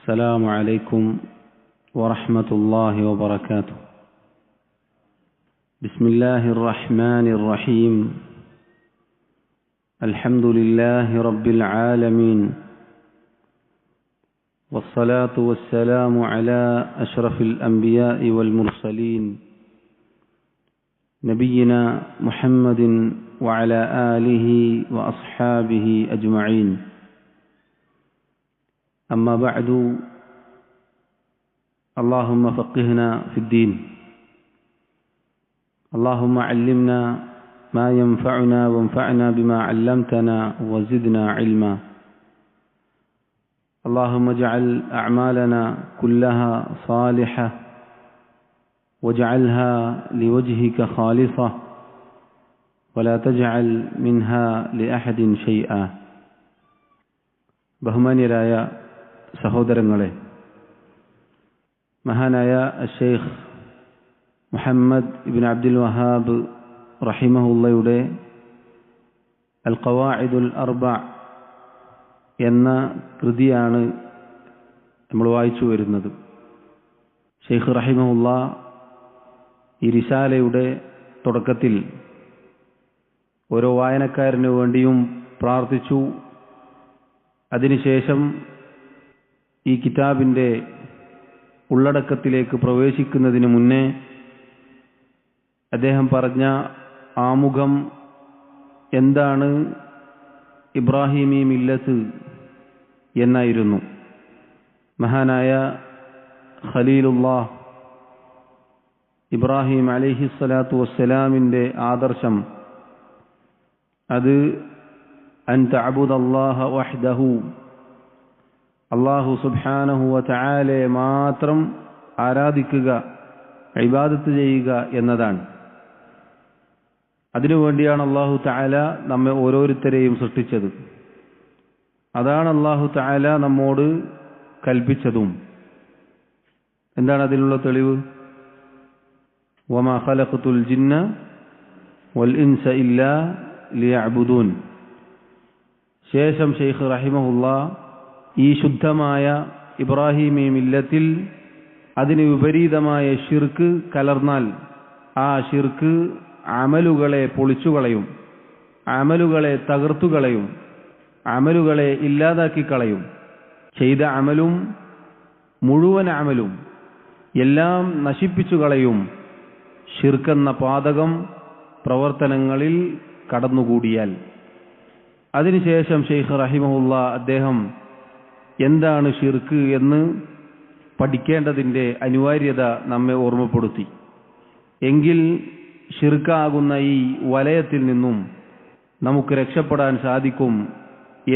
السلام عليكم ورحمة الله وبركاته. بسم الله الرحمن الرحيم. الحمد لله رب العالمين، والصلاة والسلام على أشرف الأنبياء والمرسلين نبينا محمد وعلى آله وأصحابه أجمعين. أما بعد، اللهم فقهنا في الدين، اللهم علمنا ما ينفعنا وانفعنا بما علمتنا وزدنا علما. اللهم اجعل أعمالنا كلها صالحة واجعلها لوجهك خالصة ولا تجعل منها لأحد شيئا. ബഹുമാന്യരായ സഹോദരങ്ങളെ, മഹാനായ ഷെയ്ഖ് മുഹമ്മദ് ഇബ്നു അബ്ദുൽ വഹാബ് റഹിമഹുള്ളയുടെ അൽ ഖവാഇദുൽ അർബ എന്ന കൃതിയാണ് നമ്മൾ വായിച്ചു വരുന്നത്. ഷെയ്ഖ് റഹിമഹുള്ള ഈ റിസാലയുടെ തുടക്കത്തിൽ ഓരോ വായനക്കാരനു വേണ്ടിയും പ്രാർത്ഥിച്ചു. അതിനുശേഷം ഈ കിതാബിൻ്റെ ഉള്ളടക്കത്തിലേക്ക് പ്രവേശിക്കുന്നതിന് മുന്നേ അദ്ദേഹം പറഞ്ഞ ആമുഖം എന്താണ് ഇബ്രാഹിമി മില്ലത്ത് എന്നായിരുന്നു. മഹാനായ ഖലീലുല്ലാഹ് ഇബ്രാഹിം അലൈഹിസ്സലാത്തു വസ്സലാമിൻ്റെ ആദർശം അത് അൻ തഅബുദല്ലാഹ വഹ്ദഹു, അല്ലാഹു സുബ്ഹാനഹു വ തആലയെ മാത്രം ആരാധിക്കുക, ഇബാദത്ത് ചെയ്യുക എന്നതാണ്. അതിനുവേണ്ടിയാണ് അല്ലാഹു തആല നമ്മെ ഓരോരുത്തരെയും സൃഷ്ടിച്ചത്. അതാണ് അല്ലാഹു തആല നമ്മോട് കൽപ്പിച്ചതും. എന്താണ് അതിനുള്ള തെളിവ്? വമാ ഖലഖതുൽ ജിന്ന വൽ ഇൻസ ഇല്ലാ ലിയഅ്ബുദൂൻ. ശേഷം ഷെയ്ഖ് റഹിമഹുള്ള ഈ ശുദ്ധമായ ഇബ്രാഹിമി മില്ലത്തിൽ അതിന് വിപരീതമായ ശിർക്ക് കലർന്നാൽ ആ ശിർക്ക് അമലുകളെ പൊളിച്ചുകളയും, അമലുകളെ തകർത്തുകളയും, അമലുകളെ ഇല്ലാതാക്കി കളയും. ചെയ്ത അമലും മുഴുവൻ അമലും എല്ലാം നശിപ്പിച്ചു കളയും ശിർക്കെന്ന പാതകം പ്രവർത്തനങ്ങളിൽ കടന്നുകൂടിയാൽ. അതിനുശേഷം ഷെയ്ഖ് റഹിമഹുള്ള അദ്ദേഹം എന്താണ് ഷിർക്ക് എന്ന് പഠിക്കേണ്ടതിൻ്റെ അനിവാര്യത നമ്മെ ഓർമ്മപ്പെടുത്തി. എങ്കിൽ ഷിർക്കാകുന്ന ഈ വലയത്തിൽ നിന്നും നമുക്ക് രക്ഷപ്പെടാൻ സാധിക്കും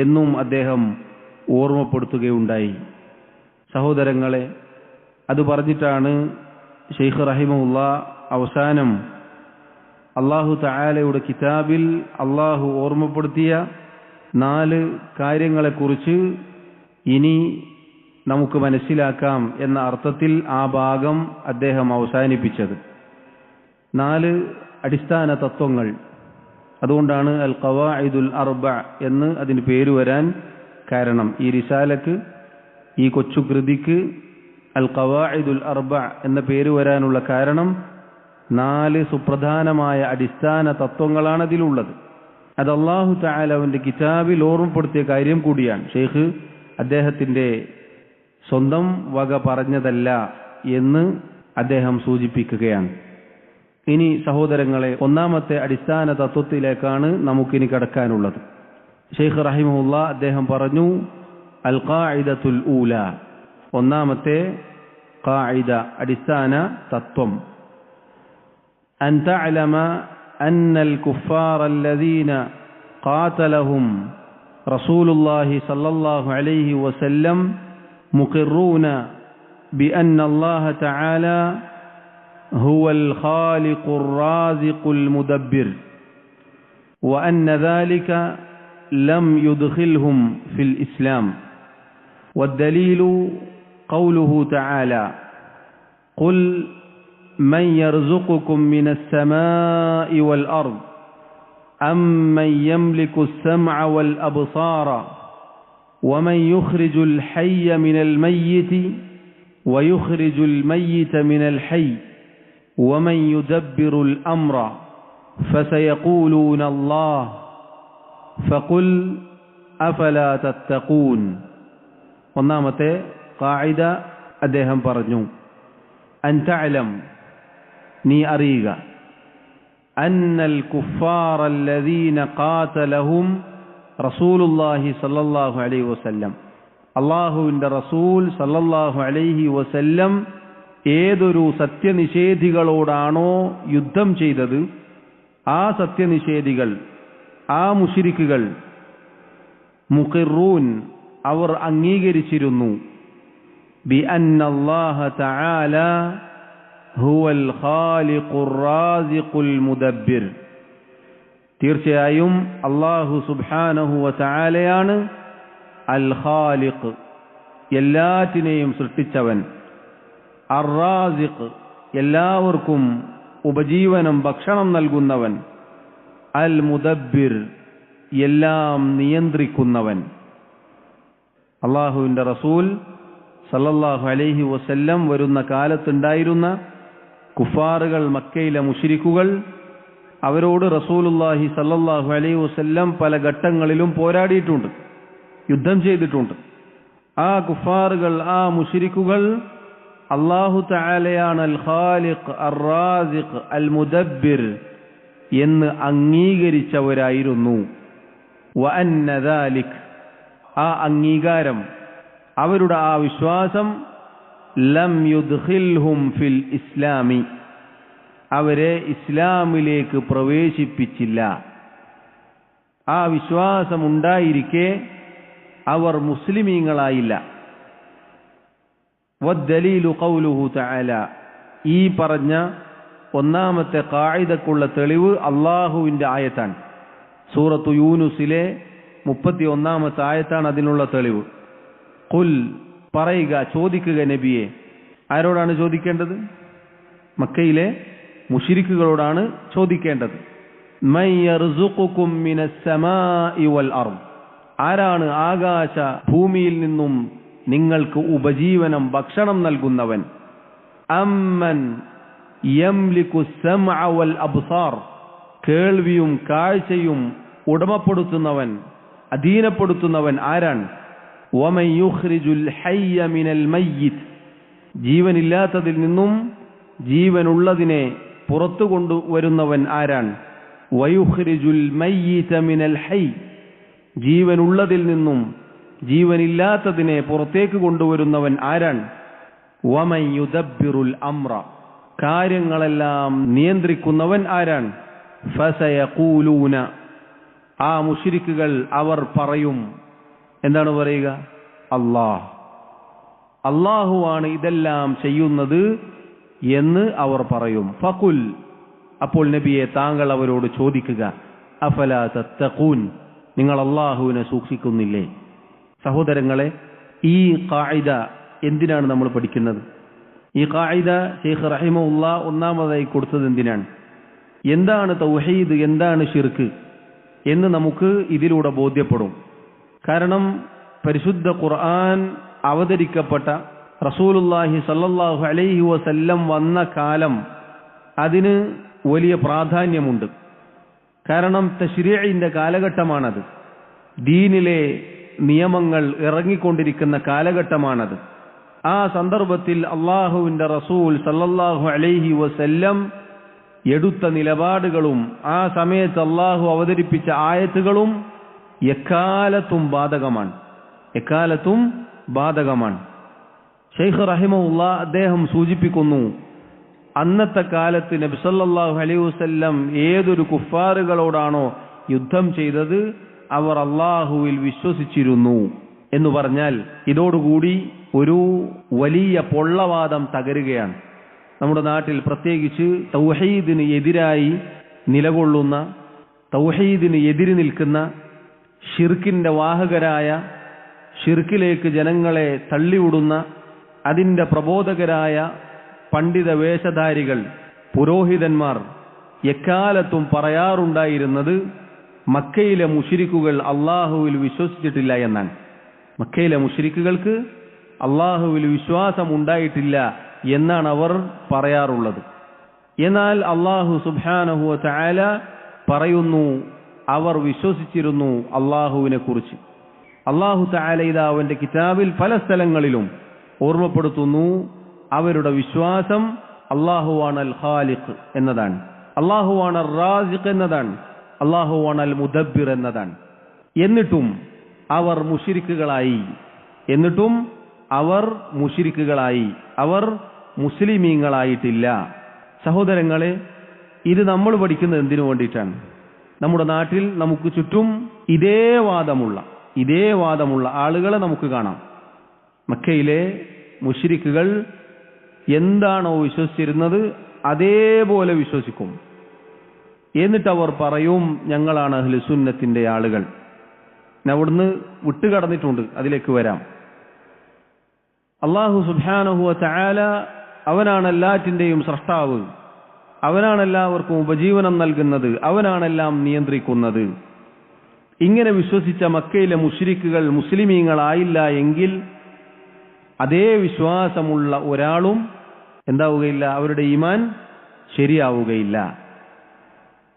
എന്നും അദ്ദേഹം ഓർമ്മപ്പെടുത്തുകയുണ്ടായി. സഹോദരങ്ങളെ, അത് പറഞ്ഞിട്ടാണ് ഷെയ്ഖ് റഹിമഹുള്ള അവസാനം അല്ലാഹു തആലയുടെ കിതാബിൽ അല്ലാഹു ഓർമ്മപ്പെടുത്തിയ 4 കാര്യങ്ങളെക്കുറിച്ച് ഇനി നമുക്ക് മനസ്സിലാക്കാം എന്ന അർത്ഥത്തിൽ ആ ഭാഗം അദ്ദേഹം അവസാനിപ്പിച്ചത്. 4 അടിസ്ഥാന തത്വങ്ങൾ. അതുകൊണ്ടാണ് അൽ ഖവാഇദുൽ അർബ എന്ന് അതിന് പേര് വരാൻ കാരണം. ഈ റിസാലക്ക്, ഈ കൊച്ചു കൃതിക്ക് അൽ ഖവാഇദുൽ അർബ എന്ന പേര് വരാനുള്ള കാരണം 4 സുപ്രധാനമായ അടിസ്ഥാന തത്വങ്ങളാണ് അതിലുള്ളത്. അത് അല്ലാഹു തആല അവന്റെ കിതാബിൽ ഓർമ്മപ്പെടുത്തിയ കാര്യം കൂടിയാണ്. ഷെയ്ഖ് അദ്ദേഹത്തിന്റെ സ്വന്തം വക പറഞ്ഞതല്ല എന്ന് അദ്ദേഹം സൂചിപ്പിക്കുകയാണ്. ഇനി സഹോദരങ്ങളെ, ഒന്നാമത്തെ അടിസ്ഥാന തത്വത്തിലേക്കാണ് നമുക്കിനി കടക്കാനുള്ളത്. ഷെയ്ഖ് റഹിമഹുള്ള അദ്ദേഹം പറഞ്ഞു, അൽ ഖാഇദത്തുൽ ഊല, ഒന്നാമത്തെ ഖാഇദ, അടിസ്ഥാന തത്വം, أن تعلم أن الكفار الذين قاتلهم رسول الله صلى الله عليه وسلم مقرون بأن الله تعالى هو الخالق الرازق المدبر، وأن ذلك لم يدخلهم في الإسلام. والدليل قوله تعالى: قل من يرزقكم من السماء والأرض أم من يملك السمع والأبصار ومن يخرج الحي من الميت ويخرج الميت من الحي ومن يدبر الأمر فسيقولون الله فقل أفلا تتقون. ഒന്നാമത്തെ ഖാഇദ അദ്ദേഹം പറഞ്ഞു, അൻ തഅലം, നീ അറിയുക, അന്നൽ കുഫാറ അല്ലദീന ഖാതലഹും റസൂലുള്ളാഹി സ്വല്ലല്ലാഹു അലൈഹി വസല്ലം, അല്ലാഹുവിന്റെ റസൂൽ സ്വല്ലല്ലാഹു അലൈഹി വസല്ലം ഏതൊരു സത്യനിഷേധികളോടാണോ യുദ്ധം ചെയ്തത്, ആ സത്യനിഷേധികൾ, ആ മുശ്രിക്കുകൾ, മുഖിറൂൻ, അവർ അംഗീകരിച്ചിരുന്നു, ബി അന്നല്ലാഹ തആല ഹുവൽ ഖാലിഖുർ റാസിഖുൽ മുദബ്ബിർ, തീർച്ചയായും അല്ലാഹു സുബ്ഹാനഹു വ തആലയാണ് അൽ ഖാലിഖ്, എല്ലാറ്റിനെയും സൃഷ്ടിച്ചവൻ, അർ റാസിഖ്, എല്ലാവർക്കും ഉപജീവനം ഭക്ഷണം നൽകുന്നവൻ, അൽ മുദബ്ബിർ, എല്ലാം നിയന്ത്രിക്കുന്നവൻ. അല്ലാഹുവിന്റെ റസൂൽ സല്ലല്ലാഹു അലൈഹി വസല്ലം വരുന്ന കാലത്തുണ്ടായിരുന്ന കുഫാറുകൾ, മക്കയിലെ മുശ്രിക്കുകൾ, അവരോട് റസൂലുള്ളാഹി സല്ലല്ലാഹു അലൈഹി വസല്ലം പല ഘട്ടങ്ങളിലും പോരാടിയിട്ടുണ്ട്, യുദ്ധം ചെയ്തിട്ടുണ്ട്. ആ കുഫാറുകൾ, ആ മുശ്രിക്കുകൾ അല്ലാഹു തആലയാണ് അൽ ഖാലിഖ്, അർ റാസിഖ്, അൽ മുദബ്ബിർ എന്ന് അംഗീകരിച്ചവരായിരുന്നു. വ അന്ന ദാലിക്, ആ അംഗീകാരം, അവരുടെ ആ വിശ്വാസം, ലം യുദ്ഖിൽഹും ഫിൽ ഇസ്ലാമി, അവരെ ഇസ്ലാമിലേക്ക് പ്രവേശിപ്പിച്ചില്ല. ആ വിശ്വാസമുണ്ടായിരിക്കെ അവർ മുസ്ലിമീങ്ങളായില്ല. വദ്ദലീലു ഖൗലുഹു തആല, ഈ പറഞ്ഞ ഒന്നാമത്തെ ഖാഇദക്കുള്ള തെളിവ് അല്ലാഹുവിന്റെ ആയത്താണ്. സൂറത്തു യൂനുസിലെ 31-ാമത്തെ ആയത്താണ് അതിനുള്ള തെളിവ്. ഖുൽ, പറയുക, ചോദിക്കുക നബിയെ. ആരോടാണ് ചോദിക്കേണ്ടത്? മക്കയിലെ മുശ്രിക്കുകളോടാണ് ചോദിക്കേണ്ടത്. മൻ യർസുഖുകും മിനസ് സമാഇ വൽ അർദ്, ആരാണ് ആകാശ ഭൂമിയിൽ നിന്നും നിങ്ങൾക്ക് ഉപജീവനം ഭക്ഷണം നൽകുന്നവൻ? അമ്മൻ യംലികു സമഅ വൽ അബ്സാർ, കേൾവിയും കാഴ്ചയും ഉടമപ്പെടുത്തുന്നവൻ, അധീനപ്പെടുത്തുന്നവൻ ആരാണ്? വമൻ യുഖ്രിജുൽ ഹയ്യ മിനൽ മയ്യിത്ത്, ജീവനില്ലാത്തതിൽ നിന്നും ജീവനുള്ളതിനെ പുറത്തു കൊണ്ടുവരുന്നവൻ ആരാണ്? വയുഖ്രിജുൽ മയ്യിത മിനൽ ഹയ്യ്, ജീവനുള്ളതിൽ നിന്നും ജീവനില്ലാത്തതിനെ പുറത്തേക്ക് കൊണ്ടുവരുന്നവൻ ആരാണ്? വമൻ യുദബ്ബിറുൽ അംറ, കാര്യങ്ങളെല്ലാം നിയന്ത്രിക്കുന്നവൻ ആരാണ്? ഫസയഖൂലൂന, ആ മുശ്രിക്കുകൾ അവർ പറയും. എന്താണ് പറയുക? അല്ലാഹ്, അല്ലാഹുവാണ് ഇതെല്ലാം ചെയ്യുന്നത് എന്ന് അവർ പറയും. ഫഖുൽ, അപ്പോൾ നബിയെ താങ്കൾ അവരോട് ചോദിക്കുക, അഫലാ തത്തഖൂൻ, നിങ്ങൾ അല്ലാഹുവിനെ സൂക്ഷിക്കുന്നില്ലേ? സഹോദരങ്ങളെ, ഈ ഖാഇദ എന്തിനാണ് നമ്മൾ പഠിക്കുന്നത്? ഈ ഖാഇദ ശൈഖ് റഹിമഹുല്ലാ ഒന്നാമതായി കൊടുത്തത് എന്തിനാണ്? എന്താണ് തൗഹീദ്, എന്താണ് ശിർക്ക് എന്ന് നമുക്ക് ഇതിലൂടെ ബോധ്യപ്പെടും. കാരണം പരിശുദ്ധ ഖുർആൻ അവതരിക്കപ്പെട്ട, റസൂലുള്ളാഹി സല്ലല്ലാഹു അലൈഹി വസല്ലം വന്ന കാലം, അതിന് വലിയ പ്രാധാന്യമുണ്ട്. കാരണം തശ്രീഇന്റെ കാലഘട്ടമാണത്, ദീനിലെ നിയമങ്ങൾ ഇറങ്ങിക്കൊണ്ടിരിക്കുന്ന കാലഘട്ടമാണത്. ആ സന്ദർഭത്തിൽ അള്ളാഹുവിന്റെ റസൂൽ സല്ലല്ലാഹു അലൈഹി വസല്ലം എടുത്ത നിലപാടുകളും ആ സമയത്ത് അള്ളാഹു അവതരിപ്പിച്ച ആയത്തുകളും എക്കാലത്തും ബാധകമാണ്. ശൈഖ് റഹിമഹുല്ലാ അദ്ദേഹം സൂചിപ്പിക്കുന്നു, അന്നത്തെ കാലത്ത് നബി സല്ലല്ലാഹു അലൈഹി വസല്ലം ഏതൊരു കുഫാറുകളോടാണോ യുദ്ധം ചെയ്തത് അവർ അള്ളാഹുവിൽ വിശ്വസിച്ചിരുന്നു എന്ന് പറഞ്ഞാൽ ഇതോടുകൂടി ഒരു വലിയ പൊള്ളവാദം തകരുകയാണ്. നമ്മുടെ നാട്ടിൽ പ്രത്യേകിച്ച് തൗഹീദിന് എതിരായി നിലകൊള്ളുന്ന, തൗഹീദിന് എതിര് നിൽക്കുന്ന, ഷിർക്കിന്റെ വാഹകരായ, ഷിർക്കിലേക്ക് ജനങ്ങളെ തള്ളിവിടുന്ന അതിന്റെ പ്രബോധകരായ പണ്ഡിത വേഷധാരികൾ, പുരോഹിതന്മാർ എക്കാലത്തും പറയാറുണ്ടായിരുന്നത് മക്കയിലെ മുശ്രിക്കുകൾ അള്ളാഹുവിൽ വിശ്വസിച്ചിട്ടില്ല എന്നാണ്. മക്കയിലെ മുശ്രിക്കുകൾക്ക് അള്ളാഹുവിൽ വിശ്വാസം ഉണ്ടായിട്ടില്ല എന്നാണ് അവർ പറയാറുള്ളത്. എന്നാൽ അള്ളാഹു സുബ്ഹാനഹു വ തആല പറയുന്നു, അവർ വിശ്വസിച്ചിരുന്നു അള്ളാഹുവിനെ കുറിച്ച്. അള്ളാഹു തആല ഇതാ അവന്റെ കിതാബിൽ പല സ്ഥലങ്ങളിലും ഓർമ്മപ്പെടുത്തുന്നു, അവരുടെ വിശ്വാസം അള്ളാഹുവാണ് അൽ ഖാലിഖ് എന്നതാണ്, അള്ളാഹുവാണ് അർ റാസിഖ് എന്നതാണ്, അള്ളാഹുവാണ് അൽ മുദബ്ബിർ എന്നതാണ്. എന്നിട്ടും അവർ മുശ്രിക്കുകളായി, അവർ മുസ്ലിമീങ്ങളായിട്ടില്ല. സഹോദരങ്ങളെ, ഇത് നമ്മൾ പഠിക്കുന്നത് എന്തിനു വേണ്ടിയിട്ടാണ്? നമ്മുടെ നാട്ടിൽ നമുക്ക് ചുറ്റും ഇതേ വാദമുള്ള ആളുകളെ നമുക്ക് കാണാം. മക്കയിലെ മുശ്രിക്കുകൾ എന്താണോ വിശ്വസിച്ചിരുന്നത് അതേപോലെ വിശ്വസിക്കും. എന്നിട്ട് അവർ പറയും, ഞങ്ങളാണ് അഹ്ലു സുന്നത്തിന്റെ ആളുകൾ. അവിടുന്ന് വിട്ടുകടന്നിട്ടുണ്ട്, അതിലേക്ക് വരാം. അല്ലാഹു സുബ്ഹാനഹു വ തആല അവനാണ് എല്ലാറ്റിന്റെയും സ്രഷ്ടാവ്, അവനാണ് എല്ലാവർക്കും ഉപജീവനം നൽകുന്നത്, അവനാണെല്ലാം നിയന്ത്രിക്കുന്നത്. ഇങ്ങനെ വിശ്വസിച്ച മക്കയിലെ മുശ്രിക്കുകൾ മുസ്ലിമീങ്ങളായില്ല എങ്കിൽ അതേ വിശ്വാസമുള്ള ഒരാളും എന്താവുകയില്ല, അവരുടെ ഈമാൻ ശരിയാവുകയില്ല.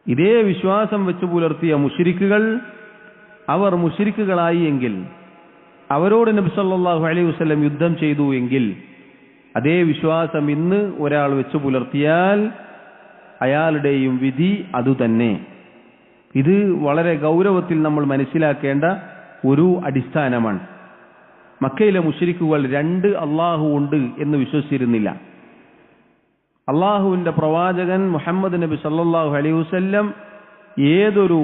ഇതേ വിശ്വാസം വെച്ച് പുലർത്തിയ മുശ്രിക്കുകൾ അവർ മുശ്രിക്കുകളായി എങ്കിൽ, അവരോട് നബി സല്ലല്ലാഹു അലൈഹി വസല്ലം യുദ്ധം ചെയ്തു എങ്കിൽ, അതേ വിശ്വാസം ഇന്ന് ഒരാൾ വെച്ച് പുലർത്തിയാൽ അയാളുടെയും വിധി അതുതന്നെ. ഇത് വളരെ ഗൗരവത്തിൽ നമ്മൾ മനസ്സിലാക്കേണ്ട ഒരു അടിസ്ഥാനമാണ്. മക്കയിലെ മുശ്രിക്കുകൾ രണ്ട് അള്ളാഹു ഉണ്ട് എന്ന് വിശ്വസിച്ചിരുന്നില്ല. അള്ളാഹുവിന്റെ പ്രവാചകൻ മുഹമ്മദ് നബി സല്ലല്ലാഹു അലൈഹി വസല്ലം ഏതൊരു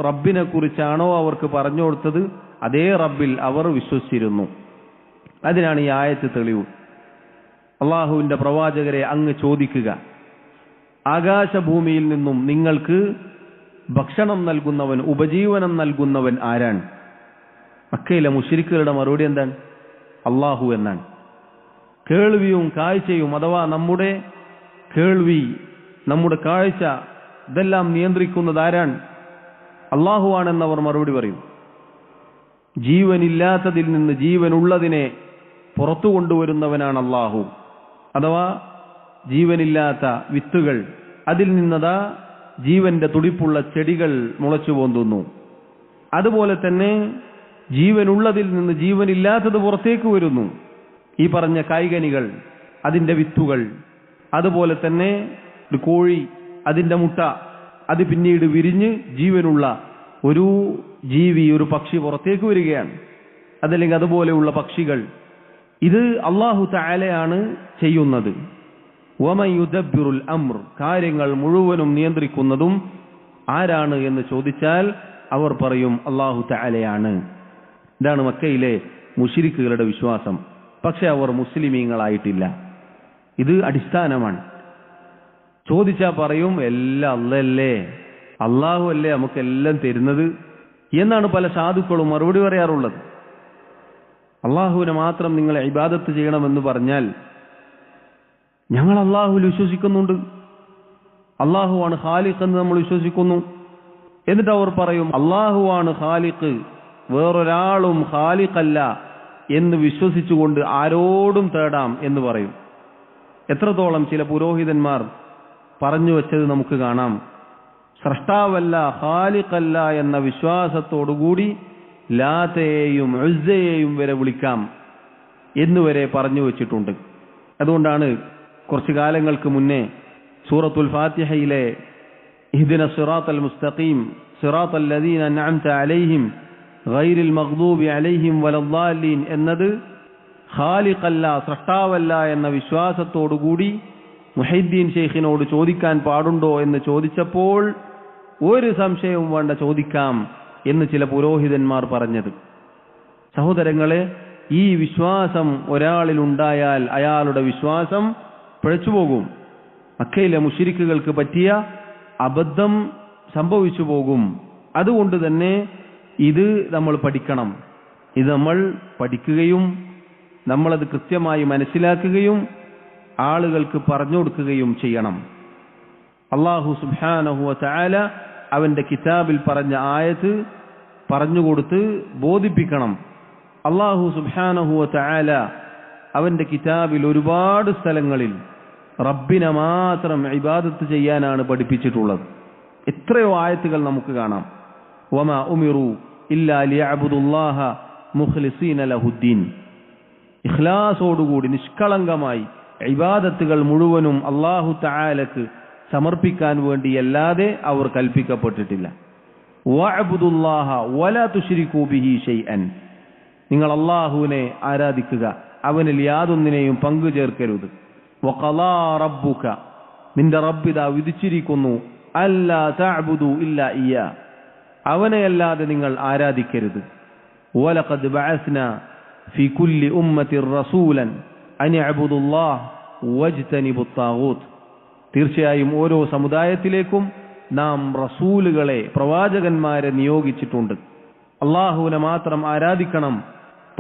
റബ്ബിനെ കുറിച്ചാണോ അവർക്ക് പറഞ്ഞു കൊടുത്തത് അതേ റബ്ബിൽ അവർ വിശ്വസിച്ചിരുന്നു. അതിനാണ് ഈ ആയത്ത് തെളിവ്. അള്ളാഹുവിന്റെ പ്രവാചകരെ അങ്ങ് ചോദിക്കുക, ആകാശഭൂമിയിൽ നിന്നും നിങ്ങൾക്ക് ഭക്ഷണം നൽകുന്നവൻ, ഉപജീവനം നൽകുന്നവൻ ആരാണ്? മക്കയിലെ മുശ്രിക്കുകളുടെ മറുപടി എന്താണ്? അള്ളാഹു എന്നാണ്. കേൾവിയും കാഴ്ചയും, അഥവാ നമ്മുടെ കേൾവി, നമ്മുടെ കാഴ്ച, ഇതെല്ലാം നിയന്ത്രിക്കുന്നത് ആരാണ്? അള്ളാഹുവാണെന്നവർ മറുപടി പറയും. ജീവനില്ലാത്തതിൽ നിന്ന് ജീവനുള്ളതിനെ പുറത്തു കൊണ്ടുവരുന്നവനാണ് അള്ളാഹു. അഥവാ ജീവനില്ലാത്ത വിത്തുകൾ, അതിൽ നിന്നതാ ജീവന്റെ തുടിപ്പുള്ള ചെടികൾ മുളച്ചു പൊന്തുന്നു. അതുപോലെ തന്നെ ജീവനുള്ളതിൽ നിന്ന് ജീവനില്ലാത്തത് പുറത്തേക്ക് വരുന്നു. ഈ പറഞ്ഞ കായ്കനികൾ, അതിന്റെ വിത്തുകൾ, അതുപോലെ തന്നെ ഒരു കോഴി, അതിന്റെ മുട്ട, അത് പിന്നീട് വിരിഞ്ഞ് ജീവനുള്ള ഒരു ജീവി, ഒരു പക്ഷി പുറത്തേക്ക് വരികയാണ്. അതല്ലെങ്കിൽ അതുപോലെയുള്ള പക്ഷികൾ. ഇത് അല്ലാഹു തആലയാണ് ചെയ്യുന്നത്. വമൻ യുദബ്ബിറുൽ അംർ, കാര്യങ്ങൾ മുഴുവനും നിയന്ത്രിക്കുന്നതും ആരാണ് എന്ന് ചോദിച്ചാൽ അവർ പറയും അല്ലാഹു തആലയാണ്. ഇതാണ് മക്കയിലെ മുശ്രിക്കുകളുടെ വിശ്വാസം. പക്ഷെ അവർ മുസ്ലിമീങ്ങളായിട്ടില്ല. ഇത് അടിസ്ഥാനമാണ്. ചോദിച്ചാൽ പറയും എല്ലാം അല്ലല്ലേ, അള്ളാഹു അല്ലേ നമുക്കെല്ലാം തരുന്നത് എന്നാണ് പല സാധുക്കളും മറുപടി പറയാറുള്ളത്. അള്ളാഹുവിനെ മാത്രം നിങ്ങൾ ഇബാദത്ത് ചെയ്യണമെന്ന് പറഞ്ഞാൽ ഞങ്ങൾ അള്ളാഹുവിൽ വിശ്വസിക്കുന്നുണ്ട്, അള്ളാഹുവാണ് ഖാലിഖ് എന്ന് നമ്മൾ വിശ്വസിക്കുന്നു. എന്നിട്ട് അവർ പറയും അള്ളാഹുവാണ് ഖാലിഖ്, വേറൊരാളും ഖാലിഖല്ല എന്ന് വിശ്വസിച്ചുകൊണ്ട് ആരോടും തേടാം എന്ന് പറയും. എത്രത്തോളം ചില പുരോഹിതന്മാർ പറഞ്ഞു വെച്ചത് നമുക്ക് കാണാം. സ്രഷ്ടാവല്ല, ഖാലിഖല്ല എന്ന വിശ്വാസത്തോടുകൂടി ലാത്തയെയും ഉസ്സയെയും വരെ വിളിക്കാം എന്നുവരെ പറഞ്ഞു വെച്ചിട്ടുണ്ട്. അതുകൊണ്ടാണ് കുറച്ചു കാലങ്ങൾക്ക് മുന്നേ സൂറത്തുൽ ഫാത്തിഹയിലെ ഇഹ്ദിന സിറാത്തൽ മുസ്തഖീം സിറാത്തൽ ലദീന അൻഅംത അലൈഹിം ഗൈറിൽ മഗ്ദൂബി അലൈഹിം വലദ്ദാലീൻ എന്നത് ഖാലിഖല്ല, സ്രഷ്ടാവല്ല എന്ന വിശ്വാസത്തോടുകൂടി മുഹൈദ്ദീൻ ഷെയ്ഖിനോട് ചോദിക്കാൻ പാടുണ്ടോ എന്ന് ചോദിച്ചപ്പോൾ ഒരു സംശയവും വേണ്ട, ചോദിക്കാം എന്ന് ചില പുരോഹിതന്മാർ പറഞ്ഞത്. സഹോദരങ്ങളെ, ഈ വിശ്വാസം ഒരാളിൽ ഉണ്ടായാൽ അയാളുടെ വിശ്വാസം പിഴച്ചുപോകും. മക്കയിലെ മുശ്രിക്കുകൾക്ക് പറ്റിയ അബദ്ധം സംഭവിച്ചു പോകും. അതുകൊണ്ട് തന്നെ ഇത് നമ്മൾ പഠിക്കണം. ഇത് നമ്മൾ പഠിക്കുകയും നമ്മളത് കൃത്യമായി മനസ്സിലാക്കുകയും ആളുകൾക്ക് പറഞ്ഞു കൊടുക്കുകയും ചെയ്യണം. അല്ലാഹു സുബ്ഹാനഹു വ തആല അവന്റെ കിതാബിൽ പറഞ്ഞ ആയത്ത് പറഞ്ഞുകൊടുത്ത് ബോധിപ്പിക്കണം. അല്ലാഹു സുബ്ഹാനഹു വ തആല അവന്റെ കിതാബിൽ ഒരുപാട് സ്ഥലങ്ങളിൽ റബ്ബിനെ മാത്രം ഇബാദത്ത് ചെയ്യാനാണ് പഠിപ്പിച്ചിട്ടുള്ളത്. എത്രയോ ആയത്തുകൾ നമുക്ക് കാണാം. വമാ ഉമിറു ഇല്ലാ ലിയഅബ്ദുല്ലാഹ മുഖ്ലിസീന ലഹുദ്ദീൻ. ഇഖ്ലാസോടുകൂടി നിഷ്കളങ്കമായി ഇബാദത്തുകൾ മുഴുവനും അല്ലാഹു തആലക്ക് സമർപ്പിക്കാൻ വേണ്ടിയല്ലാതെ അവർ കൽപ്പിക്കപ്പെട്ടിട്ടില്ല. വഅബ്ദുല്ലാഹ വലാ തുശ്രികൂ ബിഹി ഷൈഅൻ. നിങ്ങൾ അല്ലാഹുവിനെ ആരാധിക്കുക, അവനിൽ യാതൊന്നിനെയും പങ്കു ചേർക്കരുത്. വഖലാ റബ്ബുക, നിന്റെ റബ്ബിദാ വിധിച്ചിരിക്കുന്നു, അല്ലാ തഅബ്ദു ഇല്ലാ ഇയ്യാ, അവനെയല്ലാതെ നിങ്ങൾ ആരാധിക്കരുത്. വലഖദ് ബഅസ്നാ ഫീ കുല്ലി ഉമ്മത്തിൻ റസൂലൻ അൻ ഇഅ്ബുദുല്ലാഹ വജ്തനിബുത് താഗൂത്ത്. തീർച്ചയായും ഓരോ സമുദായത്തിലേക്കും നാം റസൂലുകളെ, പ്രവാചകന്മാരെ നിയോഗിച്ചിട്ടുണ്ട്. അള്ളാഹുവിനെ മാത്രം ആരാധിക്കണം,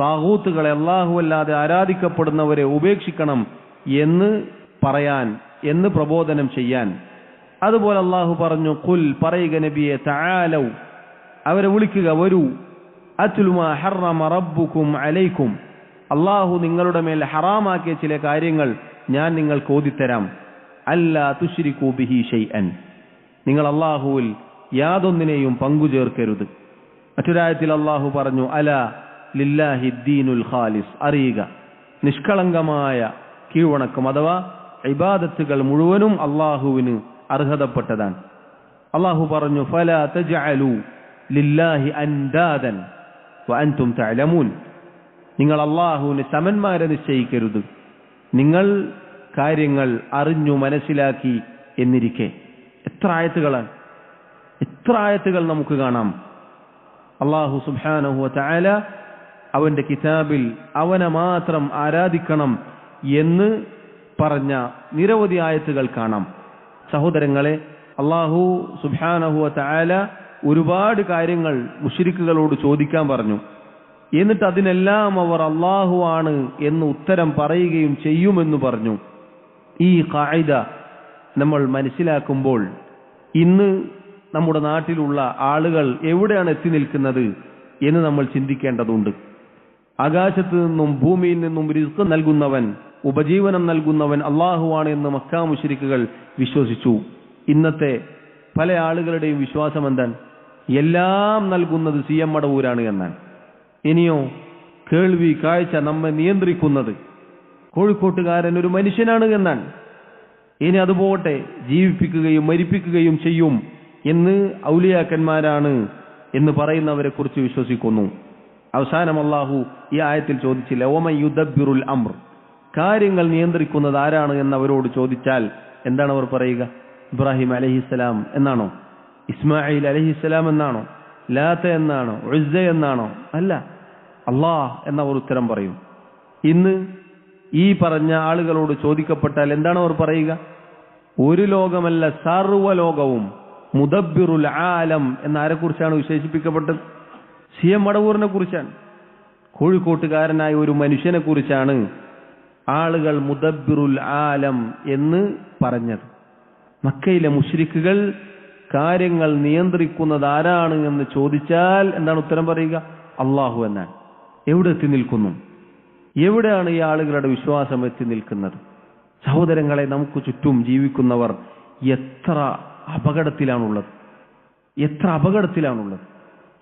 താഗൂത്തുകളെ, അല്ലാഹുവല്ലാതെ ആരാധിക്കപ്പെടുന്നവരെ ഉപേക്ഷിക്കണം എന്ന് പറയാൻ, എന്ന് പ്രബോധനം ചെയ്യാൻ. അതുപോലെ അള്ളാഹു പറഞ്ഞു, ഖുൽ, പറയുക നബിയെ, തആലൗ, അവരെ വിളിക്കുക, വരൂ, അത്ലു മാ ഹറമ റബ്ബുക്കും അലൈക്കും, അള്ളാഹു നിങ്ങളുടെ മേൽ ഹറാമാക്കിയ ചില കാര്യങ്ങൾ ഞാൻ നിങ്ങൾക്ക് ഓതിത്തരാം. അല്ലാ തുശ്രികൂ ബിഹി ഷൈഅൻ, നിങ്ങൾ അള്ളാഹുവിൽ യാതൊന്നിനെയും പങ്കു ചേർക്കരുത്. മറ്റൊരായത്തിൽ അള്ളാഹു പറഞ്ഞു, അലാ ലില്ലാഹി ദീനുൽ ഖാലിസ്, അറിയുക, നിഷ്കളങ്കമായ കീഴ്വണക്കം അഥവാ ഇബാദത്തുകൾ മുഴുവനും അള്ളാഹുവിന് അർഹതപ്പെട്ടതാണ്. അള്ളാഹു പറഞ്ഞു, ഫലാ തജ്അലൂ ലില്ലാഹി അൻദാദൻ വഅൻതും തഅലമൂൻ, നിങ്ങൾ അള്ളാഹുവിന് സമന്മാരെ നിശ്ചയിക്കരുത്, നിങ്ങൾ കാര്യങ്ങൾ അറിഞ്ഞു മനസ്സിലാക്കി എന്നിരിക്കെ. എത്ര ആയത്തുകളാണ്, എത്ര ആയത്തുകൾ നമുക്ക് കാണാം. അല്ലാഹു സുബ്ഹാനഹു വ തആല അവന്റെ കിതാബിൽ അവനെ മാത്രം ആരാധിക്കണം എന്ന് പറഞ്ഞ നിരവധി ആയത്തുകൾ കാണാം. സഹോദരങ്ങളെ, അല്ലാഹു സുബ്ഹാനഹു വ തആല ഒരുപാട് കാര്യങ്ങൾ മുശ്രിക്കുകളോട് ചോദിക്കാൻ പറഞ്ഞു. എന്നിട്ട് അതിനെല്ലാം അവർ അല്ലാഹു ആണ് എന്ന് ഉത്തരം പറയുകയും ചെയ്യുമെന്ന് പറഞ്ഞു. ഈ ഖാഇദ നമ്മൾ മനസ്സിലാക്കുമ്പോൾ ഇന്ന് നമ്മുടെ നാട്ടിലുള്ള ആളുകൾ എവിടെയാണ് എത്തി നിൽക്കുന്നത് എന്ന് നമ്മൾ ചിന്തിക്കേണ്ടതുണ്ട്. ആകാശത്ത് നിന്നും ഭൂമിയിൽ നിന്നും റിസ്ക് നൽകുന്നവൻ, ഉപജീവനം നൽകുന്നവൻ അല്ലാഹുവാണ് എന്ന് മക്കാ മുശ്രിക്കുകൾ വിശ്വസിച്ചു. ഇന്നത്തെ പല ആളുകളുടെയും വിശ്വാസം എന്താണ്? എല്ലാം നൽകുന്നത് CM മടവൂരാണ് എന്നാണ്. ഇനിയോ കേൾവി, കാഴ്ച നമ്മെ നിയന്ത്രിക്കുന്നത് കോഴിക്കോട്ടുകാരൻ ഒരു മനുഷ്യനാണ് എന്നാണ്. ഇനി അതുപോട്ടെ, ജീവിപ്പിക്കുകയും മരിപ്പിക്കുകയും ചെയ്യും എന്ന് ഔലിയാക്കന്മാരാണ് എന്ന് പറയുന്നവരെ കുറിച്ച് വിശ്വസിക്കുന്നു. അവസാനം അല്ലാഹു ഈ ആയത്തിൽ ചോദിച്ചില്ല, വമൻ യുദബ്ബിറുൽ അംർ, കാര്യങ്ങൾ നിയന്ത്രിക്കുന്നത് ആരാണ് എന്നവരോട് ചോദിച്ചാൽ എന്താണ് അവർ പറയുക? ഇബ്രാഹിം അലൈഹിസ്സലാം എന്നാണോ? ഇസ്മായിൽ അലൈഹിസ്സലാം എന്നാണോ? ലാത്ത എന്നാണോ? ഉസ്സ എന്നാണോ? അല്ല, അല്ലാഹ് എന്നവർ ഉത്തരം പറയും. ഇന്ന് ഈ പറഞ്ഞ ആളുകളോട് ചോദിക്കപ്പെട്ടാൽ എന്താണ് അവർ പറയുക? ഒരു ലോകമല്ല, സർവ്വലോകവും മുദബ്ബിറുൽ ആലം എന്നാരെക്കുറിച്ചാണ് വിശേഷിപ്പിക്കപ്പെട്ടത്? CM മടവൂരിനെ കുറിച്ചാണ്. കോഴിക്കോട്ടുകാരനായ ഒരു മനുഷ്യനെ കുറിച്ചാണ് ആളുകൾ മുദബ്ബിറുൽ ആലം എന്ന് പറഞ്ഞത്. മക്കയിലെ മുശ്രിക്കുകൾ കാര്യങ്ങൾ നിയന്ത്രിക്കുന്നത് ആരാണ് എന്ന് ചോദിച്ചാൽ എന്താണ് ഉത്തരം പറയുക? അല്ലാഹു എന്നാണ്. എവിടെ എത്തി നിൽക്കുന്നു? എവിടെയാണ് ഈ ആളുകളുടെ വിശ്വാസം എത്തി നിൽക്കുന്നത്? സഹോദരങ്ങളെ, നമുക്ക് ചുറ്റും ജീവിക്കുന്നവർ എത്ര അപകടത്തിലാണുള്ളത്, എത്ര അപകടത്തിലാണുള്ളത്.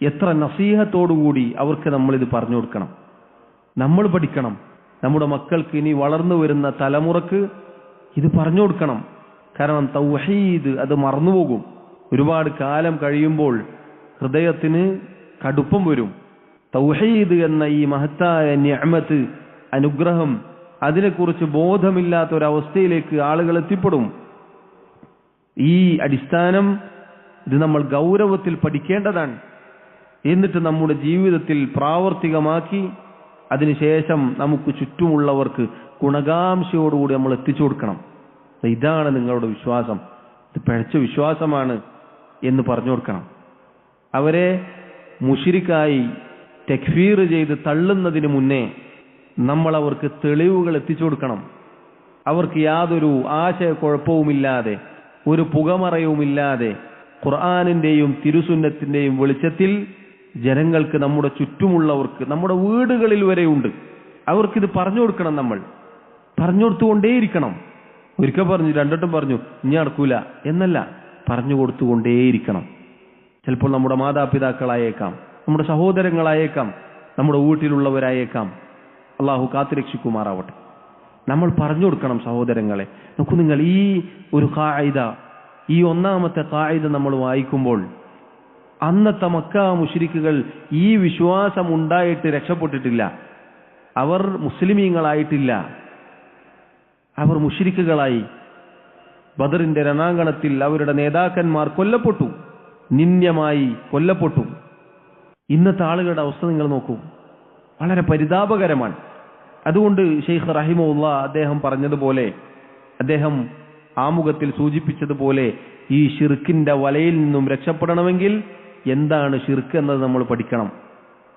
എത്ര നസീഹത്തോടുകൂടി അവർക്ക് നമ്മളിത് പറഞ്ഞു കൊടുക്കണം, നമ്മൾ പഠിക്കണം. നമ്മുടെ മക്കൾക്ക്, ഇനി വളർന്നു വരുന്ന തലമുറക്ക് ഇത് പറഞ്ഞു കൊടുക്കണം. കാരണം തൗഹീദ് അത് മറന്നുപോകും. ഒരുപാട് കാലം കഴിയുമ്പോൾ ഹൃദയത്തിന് കടുപ്പം വരും. തൗഹീദ് എന്ന ഈ മഹത്തായ നിഅമത്ത്, അനുഗ്രഹം, അതിനെക്കുറിച്ച് ബോധമില്ലാത്ത ഒരവസ്ഥയിലേക്ക് ആളുകൾ എത്തിപ്പെടും. ഈ അടിസ്ഥാനം ഇത് നമ്മൾ ഗൗരവത്തിൽ പഠിക്കേണ്ടതാണ്. എന്നിട്ട് നമ്മുടെ ജീവിതത്തിൽ പ്രാവർത്തികമാക്കി അതിനുശേഷം നമുക്ക് ചുറ്റുമുള്ളവർക്ക് ഗുണകാംക്ഷയോടുകൂടി നമ്മൾ എത്തിച്ചു കൊടുക്കണം. ഇതാണ് നിങ്ങളുടെ വിശ്വാസം, ഇത് പിഴച്ച വിശ്വാസമാണ് എന്ന് പറഞ്ഞു കൊടുക്കണം. അവരെ മുശ്രിക്കായി തക്ഫീർ ചെയ്ത് തള്ളുന്നതിന് മുന്നേ നമ്മൾ അവർക്ക് തെളിവുകൾ എത്തിച്ചു കൊടുക്കണം. അവർക്ക് യാതൊരു ആശയക്കുഴപ്പവുമില്ലാതെ, ഒരു പുകമറയുമില്ലാതെ ഖുർആനിന്റെയും തിരുസുന്നത്തിന്റെയും വെളിച്ചത്തിൽ ജനങ്ങൾക്ക്, നമ്മുടെ ചുറ്റുമുള്ളവർക്ക്, നമ്മുടെ വീടുകളിൽ വരെയുണ്ട്. അവർക്കിത് പറഞ്ഞു കൊടുക്കണം. നമ്മൾ പറഞ്ഞു കൊടുത്തുകൊണ്ടേയിരിക്കണം. ഒരിക്കൽ പറഞ്ഞു, രണ്ടോട്ടം പറഞ്ഞു, ഇനി നടക്കൂല എന്നല്ല, പറഞ്ഞു കൊടുത്തുകൊണ്ടേയിരിക്കണം. ചിലപ്പോൾ നമ്മുടെ മാതാപിതാക്കളായേക്കാം, നമ്മുടെ സഹോദരങ്ങളായേക്കാം, നമ്മുടെ വീട്ടിലുള്ളവരായേക്കാം. അള്ളാഹു കാത്തുരക്ഷിക്കുമാറാവട്ടെ. നമ്മൾ പറഞ്ഞു കൊടുക്കണം സഹോദരങ്ങളെ. നോക്കൂ നിങ്ങൾ, ഈ ഒരു ഖായിദ, ഈ ഒന്നാമത്തെ ഖായിദ നമ്മൾ വായിക്കുമ്പോൾ, അന്നത്തെ മക്ക മുശ്രിക്കുകൾ ഈ വിശ്വാസം ഉണ്ടായിട്ട് രക്ഷപ്പെട്ടിട്ടില്ല. അവർ മുസ്ലിമീങ്ങളായിട്ടില്ല, അവർ മുശ്രിക്കുകളായി. ബദറിന്റെ രണാങ്കണത്തിൽ അവരുടെ നേതാക്കന്മാർ കൊല്ലപ്പെട്ടു, നിന്ദ്യമായി കൊല്ലപ്പെട്ടു. ഇന്നത്തെ ആളുകളുടെ അവസ്ഥ നിങ്ങൾ നോക്കൂ, വളരെ പരിതാപകരമാണ്. അതുകൊണ്ട് ഷെയ്ഖ് റഹിമഹുല്ലാ അദ്ദേഹം പറഞ്ഞതുപോലെ, അദ്ദേഹം ആമുഖത്തിൽ സൂചിപ്പിച്ചതുപോലെ, ഈ ഷിർക്കിന്റെ വലയിൽ നിന്നും രക്ഷപ്പെടണമെങ്കിൽ എന്താണ് ഷിർക്ക് എന്നത് നമ്മൾ പഠിക്കണം.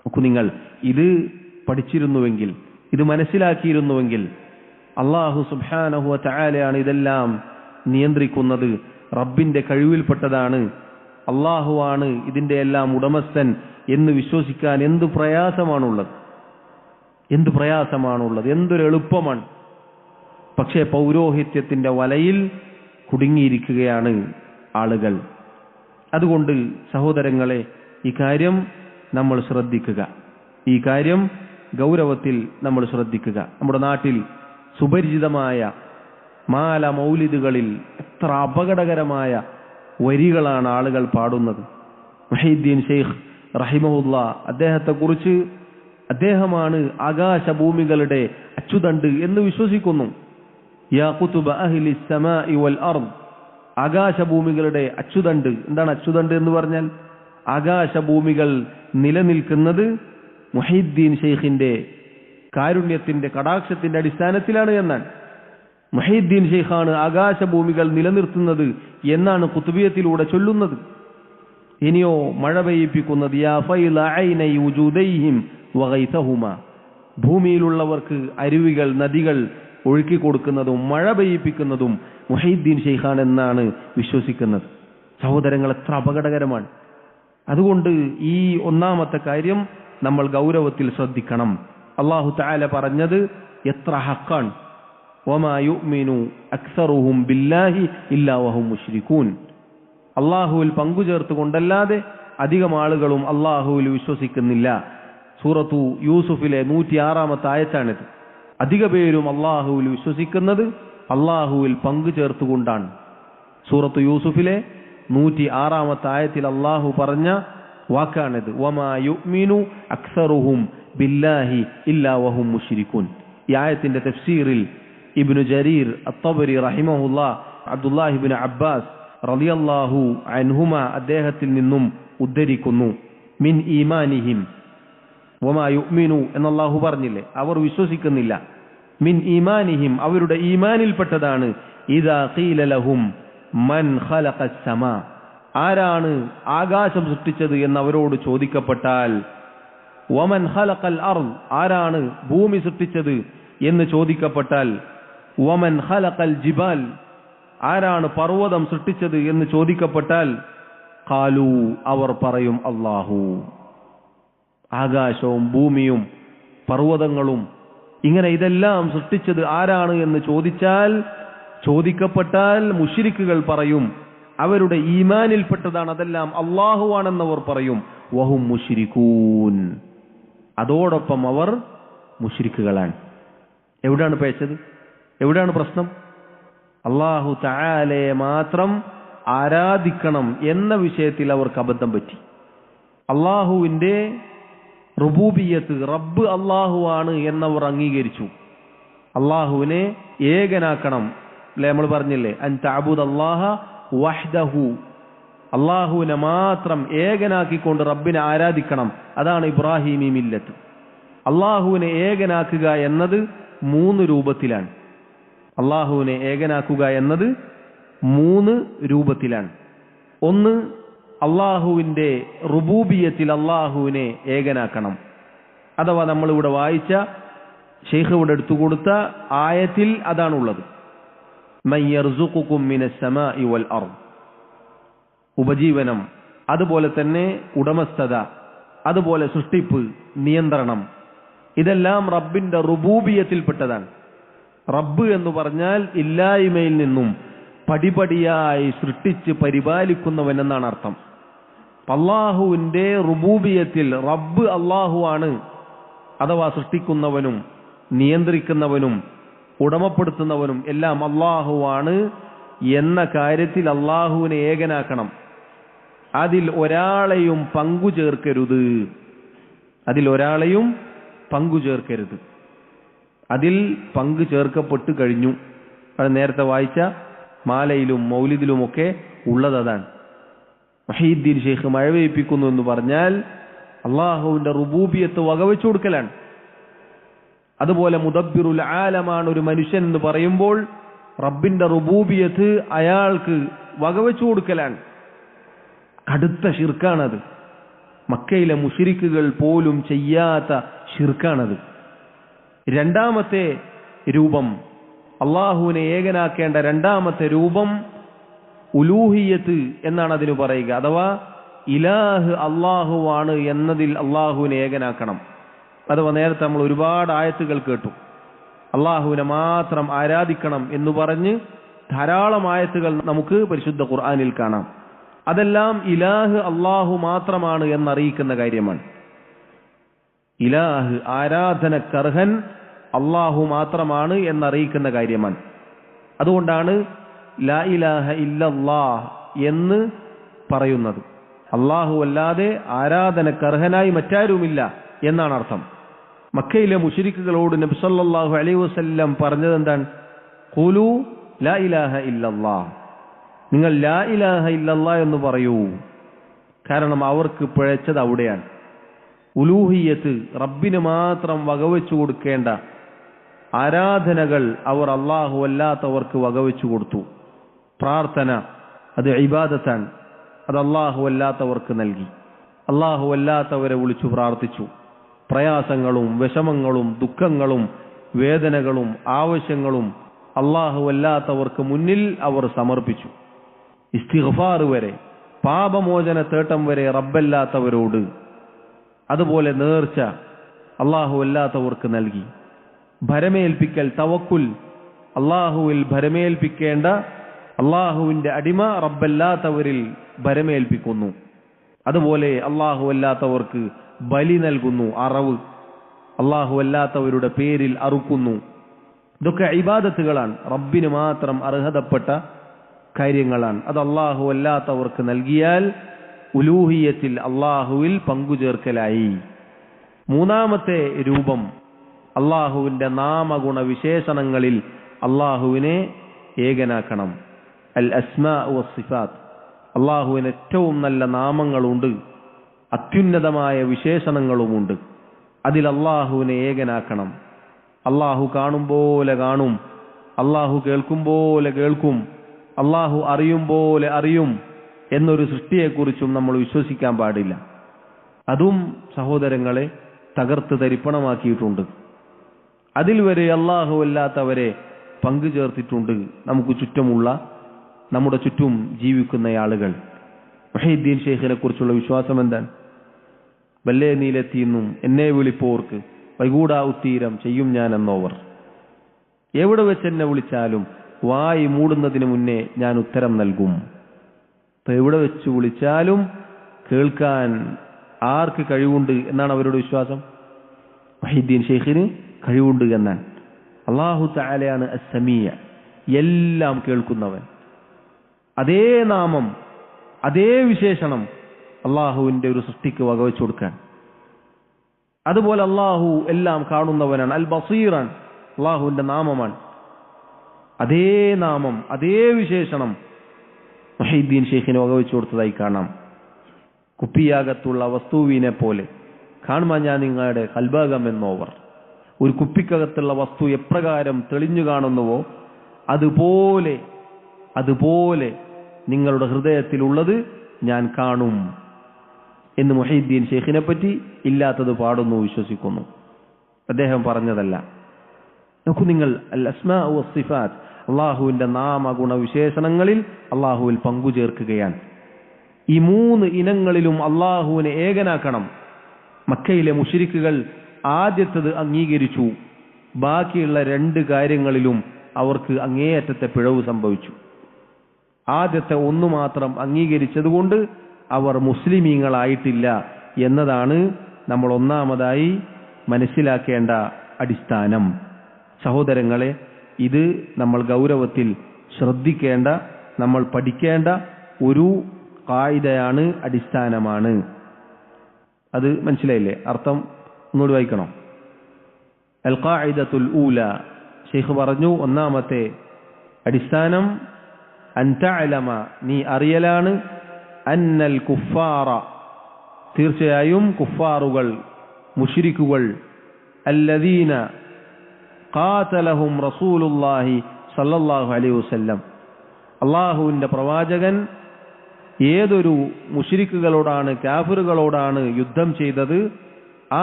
നോക്കൂ നിങ്ങൾ, ഇത് പഠിച്ചിരുന്നുവെങ്കിൽ, ഇത് മനസ്സിലാക്കിയിരുന്നുവെങ്കിൽ, അള്ളാഹു സുബ്ഹാനഹു വ തആലയാണ് ഇതെല്ലാം നിയന്ത്രിക്കുന്നത്, റബ്ബിന്റെ കഴിവിൽപ്പെട്ടതാണ്, അള്ളാഹുവാണ് ഇതിന്റെ എല്ലാം ഉടമസ്ഥൻ എന്ന് വിശ്വസിക്കാൻ എന്ത് പ്രയാസമാണുള്ളത്, എന്ത് പ്രയാസമാണുള്ളത്, എന്തൊരു എളുപ്പമാണ്. പക്ഷേ പൗരോഹിത്യത്തിന്റെ വലയിൽ കുടുങ്ങിയിരിക്കുകയാണ് ആളുകൾ. അതുകൊണ്ട് സഹോദരങ്ങളെ, ഈ കാര്യം നമ്മൾ ശ്രദ്ധിക്കുക, ഈ കാര്യം ഗൗരവത്തിൽ നമ്മൾ ശ്രദ്ധിക്കുക. നമ്മുടെ നാട്ടിൽ സുപരിചിതമായ മാല മൗലിദുകളിൽ എത്ര അപകടകരമായ വരികളാണ് ആളുകൾ പാടുന്നത്. മുഹീദ്ദീൻ ഷെയ്ഖ് റഹിമഹുല്ലാ അദ്ദേഹത്തെക്കുറിച്ച്, അദ്ദേഹമാണ് ആകാശഭൂമികളുടെ അച്ചുതണ്ട് എന്ന് വിശ്വസിക്കുന്നു. യാ ഖുതുബ അഹ്ലി സ്സമാഇ വൽ അർദ്, ആകാശഭൂമികളുടെ അച്ചുതണ്ട്. എന്താണ് അച്ചുതണ്ട് എന്ന് പറഞ്ഞാൽ? ആകാശഭൂമികൾ നിലനിൽക്കുന്നത് മുഹീദ്ദീൻ ഷെയ്ഖിന്റെ കാരുണ്യത്തിന്റെ കടാക്ഷത്തിന്റെ അടിസ്ഥാനത്തിലാണ് എന്നാണ്. മുഹീദ്ദീൻ ഷെയ്ഖാണ് ആകാശഭൂമികൾ നിലനിർത്തുന്നത് എന്നാണ് ഖുതുബിയത്തിലൂടെ ചൊല്ലുന്നത്. ഇനിയോ മഴ പെയ്യിപ്പിക്കുന്നത്, യാ ഫൈല ഐനൈ വുജൂദൈഹിം വഗൈതഹുമാ, ഭൂമിയിലുള്ളവർക്ക് അരുവികൾ, നദികൾ ഒഴുക്കി കൊടുക്കുന്നതും മഴ പെയ്യിപ്പിക്കുന്നതും മുഹീദ്ദീൻ ഷെയ്ഖാൻ എന്നാണ് വിശ്വസിക്കുന്നത്. സഹോദരങ്ങൾ, എത്ര അപകടകരമാണ്. അതുകൊണ്ട് ഈ ഒന്നാമത്തെ കാര്യം നമ്മൾ ഗൗരവത്തിൽ ശ്രദ്ധിക്കണം. അല്ലാഹു തആല പറഞ്ഞത് എത്ര ഹഖാൻ, വമാ യുഅ്മിനു അക്സറുഹും ബില്ലാഹി ഇല്ലാ വഹും മുശ്രികൂൻ. അല്ലാഹുവിൽ പങ്കുചേർത്തുകൊണ്ടല്ലാതെ അധികം ആളുകളും അല്ലാഹുവിൽ വിശ്വസിക്കുന്നില്ല. സൂറത്തു യൂസുഫിലെ 106-ാമത്തെ ആയത്താണിത്. അധിക പേരും അല്ലാഹുവിൽ വിശ്വസിക്കുന്നത് അല്ലാഹുവിൽ പങ്കു ചേർത്തുകൊണ്ടാണ്. സൂറത്തു യൂസുഫിലെ 106-ാമത്തെ ആയത്തിൽ അല്ലാഹു പറഞ്ഞ വാക്കാണിത്, വമാ യുഅ്മിനു അക്സറുഹും ബില്ലാഹി ഇല്ലാ വഹും മുശ്രികൂൻ. ഈ ആയത്തിന്റെ തഫ്സീറിൽ ഇബ്നു ജരീർ അത്തബരി റഹിമഹുല്ലാ അബ്ദുല്ലാഹി ഇബ്നു അബ്ബാസ് റളിയല്ലാഹു അൻഹുമ അദ്ദേഹത്തിൽ നിന്നും ഉദ്ധരിക്കുന്നു, മിൻ ഈമാനിഹിം, വമാ യുഅ്മിനു എന്നല്ലാഹു പറഞ്ഞില്ലേ, അവർ വിശ്വസിക്കുന്നില്ല. മിൻ ഈമാനിഹിം, അവരുടെ ഈമാനിൽപ്പെട്ടതാണ്, ഇദാ ഖീല ലഹും മൻ ഖലഖസ് സമാ, ആരാണ് ആകാശം സൃഷ്ടിച്ചത് എന്ന് അവരോട് ചോദിക്കപ്പെട്ടാൽ, വമൻ ഖലഖൽ അർദ്, ആരാണ് ഭൂമി സൃഷ്ടിച്ചത് എന്ന് ചോദിക്കപ്പെട്ടാൽ, വമൻ ഖലഖൽ ജിബാൽ, ആരാണ് പർവ്വതം സൃഷ്ടിച്ചത് എന്ന് ചോദിക്കപ്പെട്ടാൽ, ഖാലു, അവർ പറയും അല്ലാഹു. ആകാശവും ഭൂമിയും പർവ്വതങ്ങളും ഇങ്ങനെ ഇതെല്ലാം സൃഷ്ടിച്ചത് ആരാണ് എന്ന് ചോദിക്കപ്പെട്ടാൽ മുശ്രിക്കുകൾ പറയും, അവരുടെ ഈമാനിൽപ്പെട്ടതാണ് അതെല്ലാം, അല്ലാഹുവാണെന്നവർ പറയും, വഹും മുശ്രികൂൻ, അതോടൊപ്പം അവർ മുശ്രിക്കുകളാണ്. എവിടെയാണ് പേച്ചത്? എവിടെയാണ് പ്രശ്നം? അല്ലാഹു തആലയെ മാത്രം ആരാധിക്കണം എന്ന വിഷയത്തിൽ അവർക്ക് അബദ്ധം പറ്റി. അല്ലാഹുവിന്റെ റുബൂബിയത്ത്, റബ്ബ് അല്ലാഹുവാണ് എന്നവർ അംഗീകരിച്ചു. അല്ലാഹുവിനെ ഏകനാക്കണം അല്ലെ, നമ്മൾ പറഞ്ഞില്ലേ, അൻ തഅബുദല്ലാഹ വഹ്ദഹു, അല്ലാഹുവിനെ മാത്രം ഏകനാക്കിക്കൊണ്ട് റബ്ബിനെ ആരാധിക്കണം. അതാണ് ഇബ്രാഹിമി മില്ലത്ത്. അല്ലാഹുവിനെ ഏകനാക്കുക എന്നത് 3 രൂപത്തിലാണ്. അല്ലാഹുവിനെ ഏകനാക്കുക എന്നത് 3 രൂപത്തിലാണ്. ഒന്ന്, അല്ലാഹുവിന്റെ റുബൂബിയത്തിൽ അല്ലാഹുവിനെ ഏകനാക്കണം. അഥവാ നമ്മളിവിടെ വായിച്ച ഷെയ്ഖ് ഇവിടെ എടുത്തുകൊടുത്ത ആയത്തിൽ അതാണുള്ളത്. മൻ യർസുഖുകും മിനസ് സമാഇ വൽ അർദ്, ഉപജീവനം, അതുപോലെ തന്നെ ഉടമസ്ഥത, അതുപോലെ സൃഷ്ടിപ്പ്, നിയന്ത്രണം, ഇതെല്ലാം റബ്ബിന്റെ റുബൂബിയത്തിൽപ്പെട്ടതാണ്. റബ്ബ് എന്ന് പറഞ്ഞാൽ ഇല്ലായ്മയിൽ നിന്നും പടിപടിയായി സൃഷ്ടിച്ച് പരിപാലിക്കുന്നവൻ എന്നാണ് അർത്ഥം. അല്ലാഹുവിന്റെ റുബൂബിയത്തിൽ റബ്ബ് അല്ലാഹുവാണ്, അഥവാ സൃഷ്ടിക്കുന്നവനും നിയന്ത്രിക്കുന്നവനും ഉടമപ്പെടുത്തുന്നവനും എല്ലാം അല്ലാഹുവാണ് എന്ന കാര്യത്തിൽ അല്ലാഹുവിനെ ഏകനാക്കണം. അതിൽ ഒരാളെയും പങ്കു ചേർക്കരുത്. അതിൽ പങ്കു ചേർക്കപ്പെട്ടു കഴിഞ്ഞു. അത് നേരത്തെ വായിച്ച മാലയിലും മൗലിദിലുമൊക്കെ ഉള്ളതാണ്. വഹീദ്ദീൻ ഷെയ്ഖ് മഴവയിപ്പിക്കുന്നു എന്ന് പറഞ്ഞാൽ അള്ളാഹുവിന്റെ റുബൂബിയത്ത് വകവെച്ചു കൊടുക്കലാണ്. അതുപോലെ മുദബ്ബിറുൽ ആലമാണ് ഒരു മനുഷ്യൻ എന്ന് പറയുമ്പോൾ റബ്ബിന്റെ റുബൂബിയത്ത് അയാൾക്ക് വകവെച്ചു കൊടുക്കലാണ്. കടുത്ത ഷിർക്കാണത്. മക്കയിലെ മുശ്രിക്കുകൾ പോലും ചെയ്യാത്ത ഷിർക്കാണത്. രണ്ടാമത്തെ രൂപം, അള്ളാഹുവിനെ ഏകനാക്കേണ്ട രണ്ടാമത്തെ രൂപം ഉലൂഹിയത്ത് എന്നാണ് അതിന് പറയുക. അഥവാ ഇലാഹ് അള്ളാഹുവാണ് എന്നതിൽ അള്ളാഹുവിനെ ഏകനാക്കണം. അഥവാ നേരത്തെ നമ്മൾ ഒരുപാട് ആയത്തുകൾ കേട്ടു, അള്ളാഹുവിനെ മാത്രം ആരാധിക്കണം എന്ന് പറഞ്ഞ് ധാരാളം ആയത്തുകൾ നമുക്ക് പരിശുദ്ധ ഖുർആനിൽ കാണാം. അതെല്ലാം ഇലാഹ് അള്ളാഹു മാത്രമാണ് എന്നറിയിക്കുന്ന കാര്യമാണ്. ഇലാഹ്, ആരാധനക്കർഹൻ അള്ളാഹു മാത്രമാണ് എന്നറിയിക്കുന്ന കാര്യമാണ്. അതുകൊണ്ടാണ് ലാ ഇലാഹ ഇല്ലല്ലാഹ് എന്ന് പറയുന്നത്. അള്ളാഹു അല്ലാതെ ആരാധനക്കർഹനായി മറ്റാരുമില്ല എന്നാണ് അർത്ഥം. മക്കയിലെ മുശ്രിക്കുകളോട് നബി സല്ലല്ലാഹു അലൈഹി വസല്ലം പറഞ്ഞത് എന്താണ്? ഖൂലു ലാ ഇലാഹ ഇല്ലല്ലാഹ്, നിങ്ങൾ ലാ ഇലാഹ ഇല്ലല്ലാഹ് എന്ന് പറയൂ. കാരണം അവർക്ക് പിഴച്ചത് അവിടെയാണ്. ഉലൂഹിയത്ത്, റബ്ബിന് മാത്രം വകവെച്ചു കൊടുക്കേണ്ട ആരാധനകൾ അവർ അള്ളാഹു അല്ലാത്തവർക്ക് വകവെച്ചു കൊടുത്തു. പ്രാർത്ഥന, അത് ഇബാദത്താണ്, അത് അള്ളാഹു അല്ലാത്തവർക്ക് നൽകി. അള്ളാഹു അല്ലാത്തവരെ വിളിച്ചു പ്രാർത്ഥിച്ചു. പ്രയാസങ്ങളും വിഷമങ്ങളും ദുഃഖങ്ങളും വേദനകളും ആവശ്യങ്ങളും അള്ളാഹു അല്ലാത്തവർക്ക് മുന്നിൽ അവർ സമർപ്പിച്ചു. ഇസ്തിഗ്ഫാർ വരെ, പാപമോചന തേട്ടം വരെ റബ്ബല്ലാത്തവരോട്. അതുപോലെ നേർച്ച അള്ളാഹു അല്ലാത്തവർക്ക് നൽകി. ഭരമേൽപ്പിക്കൽ, തവക്കുൽ, അള്ളാഹുവിൽ ഭരമേൽപ്പിക്കേണ്ട അള്ളാഹുവിന്റെ അടിമ റബ്ബല്ലാത്തവരിൽ ഭരമേൽപ്പിക്കുന്നു. അതുപോലെ അള്ളാഹു അല്ലാത്തവർക്ക് ബലി നൽകുന്നു, അറവ്, അള്ളാഹു അല്ലാത്തവരുടെ പേരിൽ അറുക്കുന്നു. ഇതൊക്കെ ഇബാദത്തുകളാണ്, റബ്ബിന് മാത്രം അർഹതപ്പെട്ട കാര്യങ്ങളാണ്. അത് അള്ളാഹു അല്ലാത്തവർക്ക് നൽകിയാൽ ഉലൂഹിയത്തിൽ അള്ളാഹുവിൽ പങ്കുചേർക്കലായി. മൂന്നാമത്തെ രൂപം, അള്ളാഹുവിന്റെ നാമഗുണ വിശേഷണങ്ങളിൽ അള്ളാഹുവിനെ ഏകനാക്കണം. അൽ അസ്മാ വസ്സിഫാത്ത്, അള്ളാഹുവിന് ഏറ്റവും നല്ല നാമങ്ങളുണ്ട്, അത്യുന്നതമായ വിശേഷണങ്ങളുമുണ്ട്. അതിൽ അള്ളാഹുവിനെ ഏകനാക്കണം. അള്ളാഹു കാണും പോലെ കാണും, അള്ളാഹു കേൾക്കും പോലെ കേൾക്കും, അള്ളാഹു അറിയും പോലെ അറിയും എന്നൊരു സൃഷ്ടിയെക്കുറിച്ചും നമ്മൾ വിശ്വസിക്കാൻ പാടില്ല. അതും സഹോദരങ്ങളെ തകർത്ത് തരിപ്പണമാക്കിയിട്ടുണ്ട്. അതിൽ വരെ അള്ളാഹു അല്ലാത്തവരെ പങ്കു ചേർത്തിട്ടുണ്ട് നമുക്ക് ചുറ്റുമുള്ള, നമ്മുടെ ചുറ്റും ജീവിക്കുന്ന ആളുകൾ. വഹീദ്ദീൻ ഷെയ്ഖിനെ കുറിച്ചുള്ള വിശ്വാസം എന്താണ്? വല്ലേ നീലെത്തിയെന്നും എന്നെ വിളിപ്പോർക്ക് വൈകൂടാ ഉത്തീരം ചെയ്യും ഞാൻ എന്നോവർ. എവിടെ വെച്ച് എന്നെ വിളിച്ചാലും വായി മൂടുന്നതിന് മുന്നേ ഞാൻ ഉത്തരം നൽകും. ഇപ്പൊ എവിടെ വെച്ച് വിളിച്ചാലും കേൾക്കാൻ ആർക്ക് കഴിവുണ്ട് എന്നാണ് അവരുടെ വിശ്വാസം? വഹീദ്ദീൻ ഷെയ്ഖിന് കഴിവുണ്ട് എന്നാണ്. അല്ലാഹു തആലയാണ് അസ്സമീഅ, എല്ലാം കേൾക്കുന്നവൻ. അതേ നാമം, അതേ വിശേഷണം അള്ളാഹുവിന്റെ ഒരു സൃഷ്ടിക്ക് വകവെച്ചു കൊടുക്കാൻ. അതുപോലെ അള്ളാഹു എല്ലാം കാണുന്നവനാണ്, അൽ ബസീറാൻ അള്ളാഹുവിന്റെ നാമമാണ്. അതേ നാമം, അതേ വിശേഷണം വഹീദ്ദീൻ ഷെയ്ഖിന് വകവെച്ചു കൊടുത്തതായി കാണാം. കുപ്പിയാകത്തുള്ള വസ്തുവിനെ പോലെ കാണുവാൻ ഞാൻ നിങ്ങളുടെ കൽബാകം എന്നോവർ. ഒരു കുപ്പിക്കകത്തുള്ള വസ്തു എപ്രകാരം തെളിഞ്ഞു കാണുന്നുവോ അതുപോലെ നിങ്ങളുടെ ഹൃദയത്തിലുള്ളത് ഞാൻ കാണും എന്ന് മുഹീദ്ദീൻ ഷെയ്ഖിനെ പറ്റി ഇല്ലാത്തത് പാടുന്നു, വിശ്വസിക്കുന്നു. അദ്ദേഹം പറഞ്ഞതല്ല. നോക്കൂ നിങ്ങൾ, അൽ അസ്മാ വസ്സിഫാത്ത്, അള്ളാഹുവിന്റെ നാമഗുണ വിശേഷണങ്ങളിൽ അള്ളാഹുവിൽ പങ്കുചേർക്കുകയാണ്. ഈ മൂന്ന് ഇനങ്ങളിലും അള്ളാഹുവിനെ ഏകനാക്കണം. മക്കയിലെ മുശ്രിക്കുകൾ ആദ്യത്തത് അംഗീകരിച്ചു, ബാക്കിയുള്ള 2 കാര്യങ്ങളിലും അവർക്ക് അങ്ങേയറ്റത്തെ പിഴവ് സംഭവിച്ചു. ആദ്യത്തെ ഒന്ന് മാത്രം അംഗീകരിച്ചതുകൊണ്ട് അവർ മുസ്ലിമീങ്ങളായിട്ടില്ല എന്നതാണ് നമ്മൾ ഒന്നാമതായി മനസ്സിലാക്കേണ്ട അടിസ്ഥാനം. സഹോദരങ്ങളെ, ഇത് നമ്മൾ ഗൗരവത്തിൽ ശ്രദ്ധിക്കേണ്ട, നമ്മൾ പഠിക്കേണ്ട ഒരു ഖായിദയാണ്, അടിസ്ഥാനമാണ്. അത് മനസ്സിലായില്ലേ? അർത്ഥം ഇങ്ങോട്ട് വായിക്കണം. അൽ ഖായിദത്തുൽ ഊല, ശൈഖ് പറഞ്ഞു, ഒന്നാമത്തെ അടിസ്ഥാനം അൻ തഅലമ, നീ അറിയലാണ്, അന്നൽ കുഫാറ, തീർച്ചയായും കുഫാറുകൾ, മുശ്രിക്കുകൾ, അല്ലദീന ഖാതലഹും റസൂലുള്ളാഹി സല്ലല്ലാഹു അലൈഹി വസല്ലം, അല്ലാഹുവിന്റെ പ്രവാചകൻ ഏതൊരു മുശ്രിക്കുകളോടാണ്, കാഫിറുകളോടാണ് യുദ്ധം ചെയ്തത്,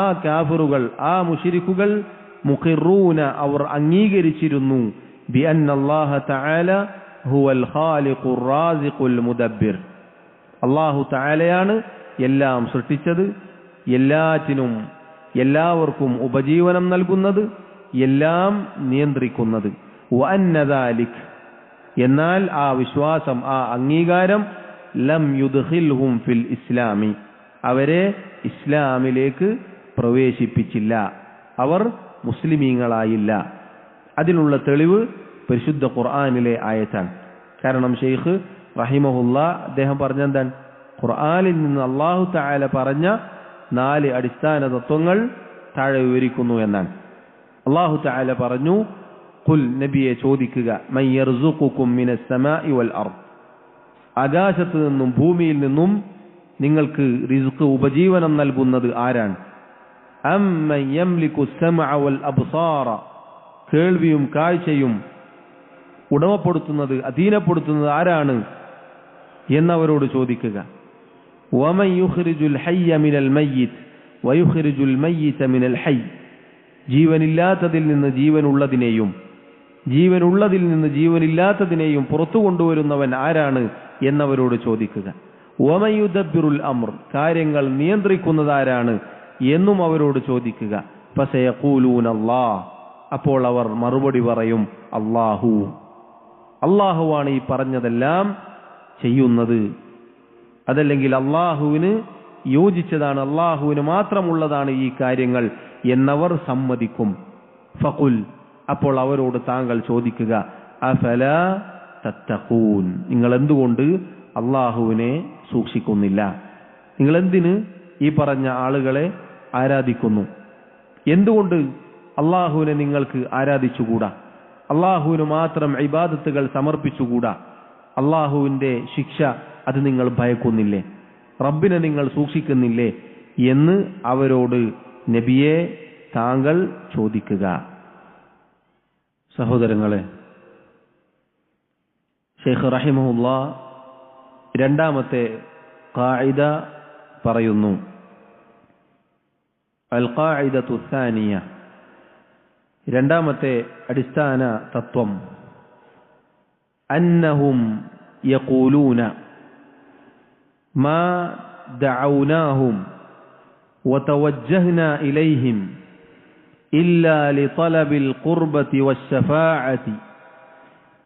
ആ കാഫിറുകൾ, ആ മുശ്രിക്കുകൾ മുഖിറൂന, അവർ അംഗീകരിച്ചിരുന്നു, ബിഅന്നല്ലാഹ തആല ഹുവൽ ഖാലിഖുർ റാസിഖുൽ മുദബ്ബിർ, അല്ലാഹു തആലയാണ് എല്ലാം സൃഷ്ടിച്ചത്, എല്ലാറ്റിനും എല്ലാവർക്കും ഉപജീവനം നൽകുന്നത്, എല്ലാം നിയന്ത്രിക്കുന്നത്. വഅന്ന ദാലിക്, എന്നാൽ ആ വിശ്വാസം, ആ അംഗീകാരം, ലം യുദ്ഖിൽഹും ഫിൽ ഇസ്ലാമി, അവരെ ഇസ്ലാമിലേക്ക് പ്രവേശിപ്പിച്ചില്ല, അവർ മുസ്ലിമീങ്ങളായില്ല. അതിനുള്ള തെളിവ് പരിശുദ്ധ ഖുർആനിലെ ആയത്താണ്. കാരണം ശൈഖ് റഹിമഹുല്ലാ അദ്ദേഹം പറഞ്ഞെന്താണ്, ഖുർആനിൽ നിന്ന് അല്ലാഹു തആല പറഞ്ഞ 4 അടിസ്ഥാന തത്വങ്ങൾ താഴെ വിവരിക്കുന്നു എന്നാണ്. അല്ലാഹു തആല പറഞ്ഞു, ഖുൽ, നബിയെ ചോദിക്കുക, മൻ യർസുഖുകും മിനസ് സമാഇ വൽ അർദ്, ആകാശത്ത് നിന്നും ഭൂമിയിൽ നിന്നും നിങ്ങൾക്ക് റിസ്ക്, ഉപജീവനം നൽകുന്നത് ആരാണ്? അമ്മൻ യംലികു സമഅ വൽ അബ്സാറ, കേൾവിയും കാഴ്ചയും ഉടമപ്പെടുത്തുന്നത്, അധീനപ്പെടുത്തുന്നത് ആരാണ് എന്നവരോട് ചോദിക്കുക. വമൻ യുഖ്രിജുൽ ഹയ്യ മിനൽ മയ്യിത്ത് വയുഖ്രിജുൽ മയ്യിത മിനൽ ഹയ്യ്, ജീവനില്ലാത്തതിൽ നിന്ന് ജീവനുള്ളതിനെയും ജീവനുള്ളതിൽ നിന്ന് ജീവനില്ലാത്തതിനെയും പുറത്തു കൊണ്ടുവരുന്നവൻ ആരാണ് എന്നവരോട് ചോദിക്കുക. വമൻ യുദബ്ബിറുൽ അംർ, കാര്യങ്ങൾ നിയന്ത്രിക്കുന്നതാരാണ് എന്നും അവരോട് ചോദിക്കുക. ഫസയഖൂലൂന അല്ലാഹ്, അപ്പോൾ അവർ മറുപടി പറയും, അല്ലാഹു, അല്ലാഹുവാണ് ഈ പറഞ്ഞതെല്ലാം ചെയ്യുന്നത്, അതല്ലെങ്കിൽ അല്ലാഹുവിന് യോജിച്ചതാണ്, അല്ലാഹുവിന് മാത്രമുള്ളതാണ് ഈ കാര്യങ്ങൾ എന്നവർ സമ്മതിക്കും. ഫഖുൽ, അപ്പോൾ അവരോട് താങ്കൾ ചോദിക്കുക, അഫലാ തത്തഖൂൻ, നിങ്ങൾ എന്തുകൊണ്ട് അല്ലാഹുവിനെ സൂക്ഷിക്കുന്നില്ല? നിങ്ങൾ എന്തിന് ഈ പറഞ്ഞ ആളുകളെ ആരാധിക്കുന്നു? എന്തുകൊണ്ട് അല്ലാഹുവിനെ നിങ്ങൾക്ക് ആരാധിച്ചുകൂടാ? അല്ലാഹുവിന് മാത്രം ഇബാദത്തുകൾ സമർപ്പിച്ചുകൂടാ? അല്ലാഹുവിന്റെ ശിക്ഷ അത് നിങ്ങൾ ഭയക്കുന്നില്ലേ? റബ്ബിനെ നിങ്ങൾ സൂക്ഷിക്കുന്നില്ലേ എന്ന് അവരോട് നബിയെ താങ്കൾ ചോദിക്കുക. സഹോദരങ്ങളെ, ശൈഖ് റഹിമഹുല്ലാ രണ്ടാമത്തെ ഖാഇദ പറയുന്നു. അൽ ഖാഇദത്തു സാനിയ, രണ്ടാമത്തെ അടിസ്ഥാന തത്വം, അന്നഹും യഖൂലൂന മാ ദഅൗനാഹും വതവജ്ജഹ്നാ ഇലൈഹിം ഇല്ലാ ലിതലബിൽ ഖുർബതി വശഫാഅതി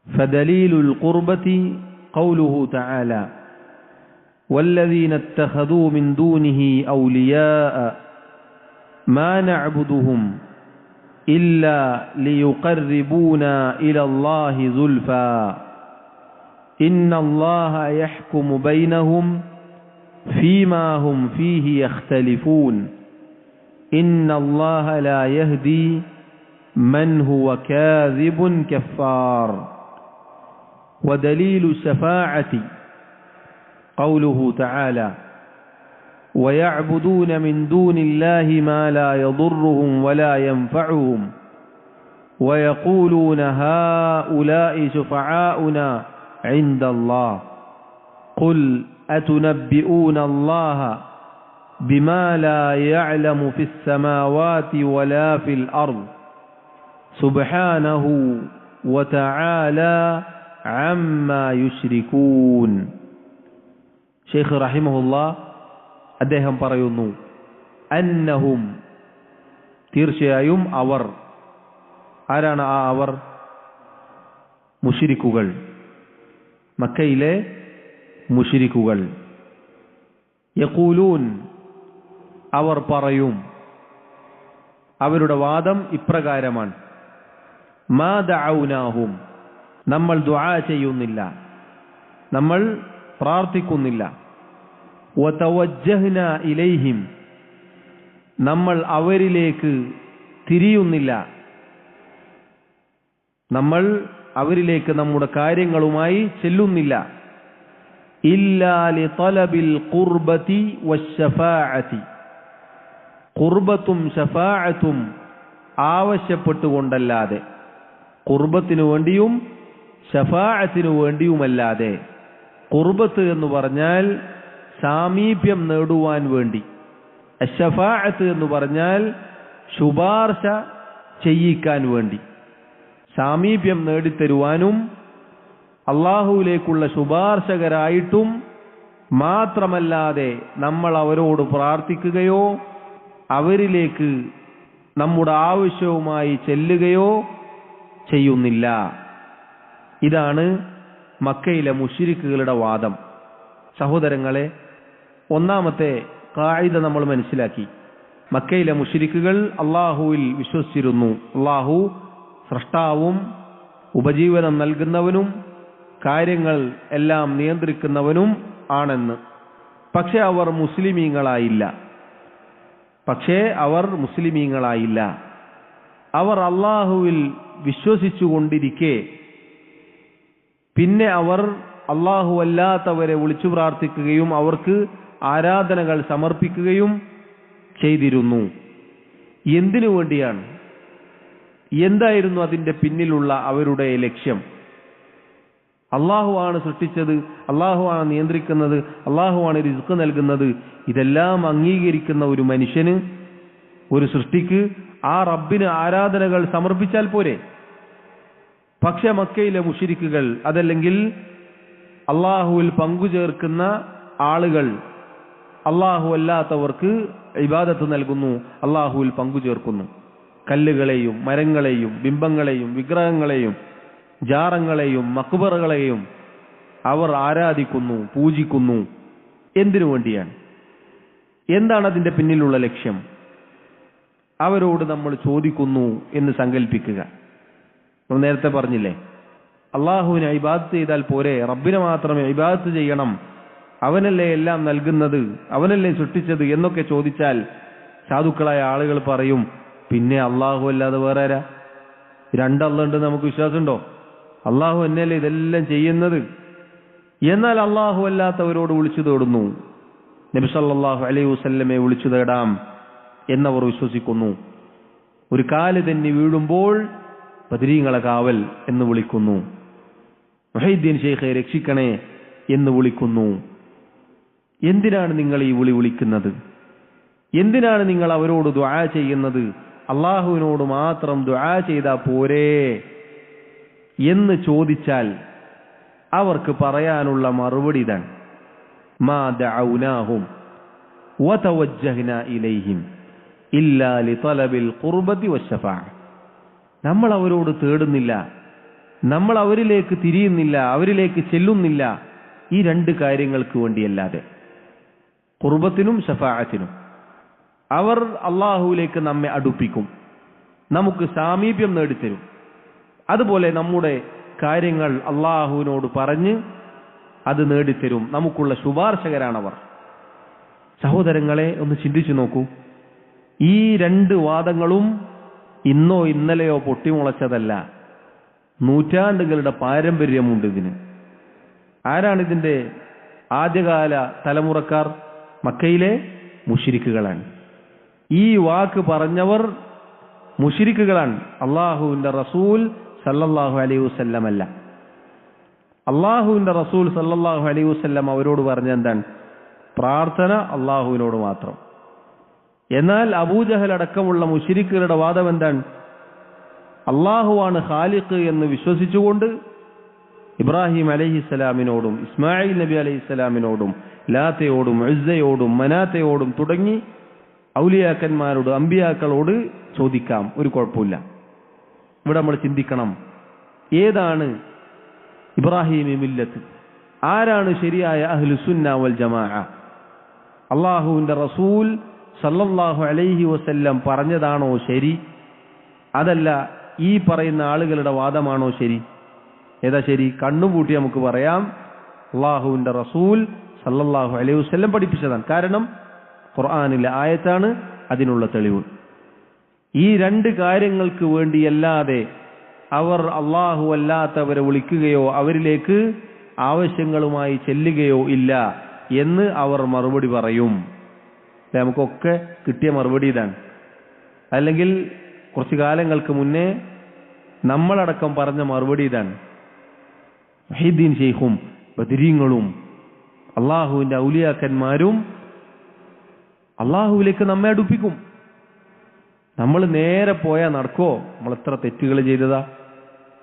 ഫദലീലുൽ ഖുർബതി ഖൗലുഹു തആല വല്ലദീന ഇത്തഖദൂ മിൻ ദൂനിഹി ഔലിയാഅ മാ നഅ്ബുദുഹും ഇല്ലാ ലിയുഖർരിബൂനാ ഇലല്ലാഹി സുൽഫാ ഇന്നല്ലാഹ യഹ്കുമു ബൈനഹും ഫീമാ ഹും ഫീഹി യഖ്തലിഫൂൻ ഇന്നല്ലാഹ ലാ യഹ്ദി മൻ ഹുവ കാദിബുൻ കഫാർ വദലീലു ശഫാഅതി ഖൗലുഹു തആല ويعبدون من دون الله ما لا يضرهم ولا ينفعهم ويقولون هؤلاء شفعاؤنا عند الله قل أتنبئون الله بما لا يعلم في السماوات ولا في الأرض سبحانه وتعالى عما يشركون. شيخ رحمه الله അദ്ദേഹം പറയുന്നു, അന്നഹും തീർച്ചയായും അവർ. ആരാണ് ആ അവർ? മുശ്രിക്കുകൾ, മക്കയിലെ മുശ്രിക്കുകൾ. യഖൂലൂൻ അവർ പറയും, അവരുടെ വാദം ഇപ്രകാരമാണ്: മാ ദഅൗനാഹും നമ്മൾ ദുആ ചെയ്യുന്നില്ല, നമ്മൾ പ്രാർത്ഥിക്കുന്നില്ല. വതവജ്ജഹ്നാ ഇലൈഹിം നമ്മൾ അവരിലേക്ക് തിരിയുന്നില്ല, നമ്മൾ അവരിലേക്ക് നമ്മുടെ കാര്യങ്ങളുമായി ചെല്ലുന്നില്ല. ഇല്ലാ ലിതലബിൽ ഖുർബതി വശഫാഅതി ഖുർബത്തും ശഫാഅത്തും ആവശ്യപ്പെട്ടുകൊണ്ടല്ലാതെ, ഖുർബത്തിനു വേണ്ടിയും ശഫാഅത്തിനു വേണ്ടിയുമല്ലാതെ. ഖുർബത്ത് എന്ന് പറഞ്ഞാൽ സാമീപ്യം നേടുവാൻ വേണ്ടി, ശഫാഅത്ത് എന്ന് പറഞ്ഞാൽ ശുപാർശ ചെയ്യിക്കാൻ വേണ്ടി. സാമീപ്യം നേടിത്തരുവാനും അള്ളാഹുവിലേക്കുള്ള ശുപാർശകരായിട്ടും മാത്രമല്ലാതെ നമ്മൾ അവരോട് പ്രാർത്ഥിക്കുകയോ അവരിലേക്ക് നമ്മുടെ ആവശ്യവുമായി ചെല്ലുകയോ ചെയ്യുന്നില്ല. ഇതാണ് മക്കയിലെ മുശ്രിക്കുകളുടെ വാദം. സഹോദരങ്ങളെ, ഒന്നാമത്തെ ഖായിദ നമ്മൾ മനസ്സിലാക്കി. മക്കയിലെ മുശ്രിക്കുകൾ അള്ളാഹുവിൽ വിശ്വസിച്ചിരുന്നു. അള്ളാഹു സൃഷ്ടാവും ഉപജീവനം നൽകുന്നവനും കാര്യങ്ങൾ എല്ലാം നിയന്ത്രിക്കുന്നവനും ആണെന്ന്. പക്ഷെ അവർ മുസ്ലിമീങ്ങളായില്ല. അവർ അള്ളാഹുവിൽ വിശ്വസിച്ചുകൊണ്ടിരിക്കെ പിന്നെ അവർ അള്ളാഹു അല്ലാത്തവരെ വിളിച്ചു പ്രാർത്ഥിക്കുകയും അവർക്ക് ആരാധനകൾ സമർപ്പിക്കുകയും ചെയ്തിരുന്നു. എന്തിനു വേണ്ടിയാണ്? എന്തായിരുന്നു അതിന്റെ പിന്നിലുള്ള അവരുടെ ലക്ഷ്യം? അള്ളാഹുവാണ് സൃഷ്ടിച്ചത്, അള്ളാഹുവാണ് നിയന്ത്രിക്കുന്നത്, അള്ളാഹുവാണ് റിസ്ക് നൽകുന്നത്. ഇതെല്ലാം അംഗീകരിക്കുന്ന ഒരു മനുഷ്യന്, ഒരു സൃഷ്ടിക്ക് ആ റബ്ബിന് ആരാധനകൾ സമർപ്പിച്ചാൽ പോരെ? പക്ഷെ മക്കയിലെ മുശ്രിക്കുകൾ, അതല്ലെങ്കിൽ അള്ളാഹുവിൽ പങ്കുചേർക്കുന്ന ആളുകൾ, അള്ളാഹു അല്ലാത്തവർക്ക് ഇബാദത്ത് നൽകുന്നു, അള്ളാഹുവിൽ പങ്കുചേർക്കുന്നു. കല്ലുകളെയും മരങ്ങളെയും ബിംബങ്ങളെയും വിഗ്രഹങ്ങളെയും ജാറങ്ങളെയും മക്ബറകളെയും അവർ ആരാധിക്കുന്നു, പൂജിക്കുന്നു. എന്തിനു വേണ്ടിയാണ്? എന്താണ് അതിന്റെ പിന്നിലുള്ള ലക്ഷ്യം? അവരോട് നമ്മൾ ചോദിക്കുന്നു എന്ന് സങ്കല്പിക്കുക. നമ്മൾ നേരത്തെ പറഞ്ഞില്ലേ, അള്ളാഹുവിനെ ഇബാദത്ത് ചെയ്താൽ പോരെ, റബ്ബിനെ മാത്രമേ ഇബാദത്ത് ചെയ്യണം, അവനല്ലേ എല്ലാം നൽകുന്നത്, അവനല്ലേ സൃഷ്ടിച്ചത് എന്നൊക്കെ ചോദിച്ചാൽ സാധുക്കളായ ആളുകൾ പറയും, പിന്നെ അള്ളാഹു അല്ലാതെ വേറെ ആരാ? രണ്ടല്ലുണ്ട് നമുക്ക് വിശ്വാസമുണ്ടോ? അള്ളാഹു എന്നല്ലേ ഇതെല്ലാം ചെയ്യുന്നത്? എന്നാൽ അള്ളാഹു അല്ലാത്തവരോട് വിളിച്ചു തേടുന്നു. നബി സല്ലല്ലാഹു അലൈഹി വസല്ലമയെ വിളിച്ചു തേടാം എന്നവർ വിശ്വസിക്കുന്നു. ഒരു കാല് തന്നെ വീഴുമ്പോൾ ബദരീങ്ങളെ കാവൽ എന്ന് വിളിക്കുന്നു. മുഹൈദ്ദീൻ ശൈഖെ രക്ഷിക്കണേ എന്ന് വിളിക്കുന്നു. എന്തിനാണ് നിങ്ങൾ ഈ വിളിക്കുന്നത്? എന്തിനാണ് നിങ്ങൾ അവരോട് ദുആ ചെയ്യുന്നത്? അള്ളാഹുവിനോട് മാത്രം ദുആ ചെയ്താൽ പോരേ എന്ന് ചോദിച്ചാൽ അവർക്ക് പറയാനുള്ള മറുപടി ഇതാണ്: മാ ദഅൗനാഹും വതവജ്ജഹ്നാ ഇലൈഹിം ഇല്ലാ ലിതലബിൽ ഖുർബതി വശഫാഅ. നമ്മൾ അവരോട് തേടുന്നില്ല, നമ്മൾ അവരിലേക്ക് തിരിയുന്നില്ല, അവരിലേക്ക് ചെല്ലുന്നില്ല ഈ രണ്ട് കാര്യങ്ങൾക്ക് വേണ്ടിയല്ലാതെ, ഖുർബത്തിനും ശഫാഅത്തിനും. അവർ അള്ളാഹുവിലേക്ക് നമ്മെ അടുപ്പിക്കും, നമുക്ക് സാമീപ്യം നേടിത്തരും. അതുപോലെ നമ്മുടെ കാര്യങ്ങൾ അള്ളാഹുവിനോട് പറഞ്ഞ് അത് നേടിത്തരും. നമുക്കുള്ള ശുപാർശകരാണവർ. സഹോദരങ്ങളെ, ഒന്ന് ചിന്തിച്ചു നോക്കൂ. ഈ രണ്ട് വാദങ്ങളും ഇന്നോ ഇന്നലെയോ പൊട്ടിമുളച്ചതല്ല, നൂറ്റാണ്ടുകളുടെ പാരമ്പര്യമുണ്ട് ഇതിന്. ആരാണിതിന്റെ ആദ്യകാല തലമുറക്കാർ? മക്കയിലെ മുശ്രിക്കുകളാണ്. ഈ വാക്ക് പറഞ്ഞവർ മുശ്രിക്കുകളാണ്, അള്ളാഹുവിന്റെ റസൂൽ സല്ലല്ലാഹു അലൈഹി വസല്ലം അല്ല. അള്ളാഹുവിന്റെ റസൂൽ സല്ലല്ലാഹു അലൈഹി വസല്ലം അവരോട് പറഞ്ഞ എന്താണ്? പ്രാർത്ഥന അള്ളാഹുവിനോട് മാത്രം. എന്നാൽ അബൂജഹൽ അടക്കമുള്ള മുശ്രിക്കുകളുടെ വാദം എന്താണ്? അള്ളാഹുവാണ് ഖാലിഖ് എന്ന് വിശ്വസിച്ചുകൊണ്ട് ഇബ്രാഹിം അലൈഹിസ്സലാമിനോടും ഇസ്മായിൽ നബി അലൈഹിസ്സലാമിനോടും ലാത്തയോടും ഉസ്സയോടും മനാത്തയോടും തുടങ്ങി ഔലിയാക്കന്മാരോട് അമ്പിയാക്കളോട് ചോദിക്കാം, ഒരു കുഴപ്പമില്ല. ഇവിടെ നമ്മൾ ചിന്തിക്കണം, ഏതാണ് ഇബ്രാഹിമി മില്ലത്ത്? ആരാണ് ശരിയായ അഹ്ലുസുന്ന വൽ ജമാഅ? അള്ളാഹുവിന്റെ റസൂൽ സല്ലല്ലാഹു അലൈഹി വസല്ലം പറഞ്ഞതാണോ ശരി? അതല്ല ഈ പറയുന്ന ആളുകളുടെ വാദമാണോ ശരി? ഏതാ ശരി? കണ്ണുപൂട്ടി നമുക്ക് പറയാം, അള്ളാഹുവിന്റെ റസൂൽ സല്ലല്ലാഹു അലൈഹി വസല്ലം പഠിപ്പിച്ചതാണ്. കാരണം ഖുർആനിലെ ആയത്താണ് അതിനുള്ള തെളിവ്. ഈ രണ്ട് കാര്യങ്ങൾക്ക് വേണ്ടിയല്ലാതെ അവർ അള്ളാഹു അല്ലാത്തവരെ വിളിക്കുകയോ അവരിലേക്ക് ആവശ്യങ്ങളുമായി ചെല്ലുകയോ ഇല്ല എന്ന് അവർ മറുപടി പറയും. നമുക്കൊക്കെ കിട്ടിയ മറുപടി ഇതാണ്. അല്ലെങ്കിൽ കുറച്ചു കാലങ്ങൾക്ക് മുന്നേ നമ്മളടക്കം പറഞ്ഞ മറുപടി ഇതാണ്. മുഹീദ്ദീൻ ശൈഖും ബദരീങ്ങളും അള്ളാഹുവിന്റെ ഔലിയാക്കന്മാരും അള്ളാഹുവിലേക്ക് നമ്മെ അടുപ്പിക്കും. നമ്മൾ നേരെ പോയാൽ നടക്കോ? നമ്മൾ എത്ര തെറ്റുകൾ ചെയ്തതാ,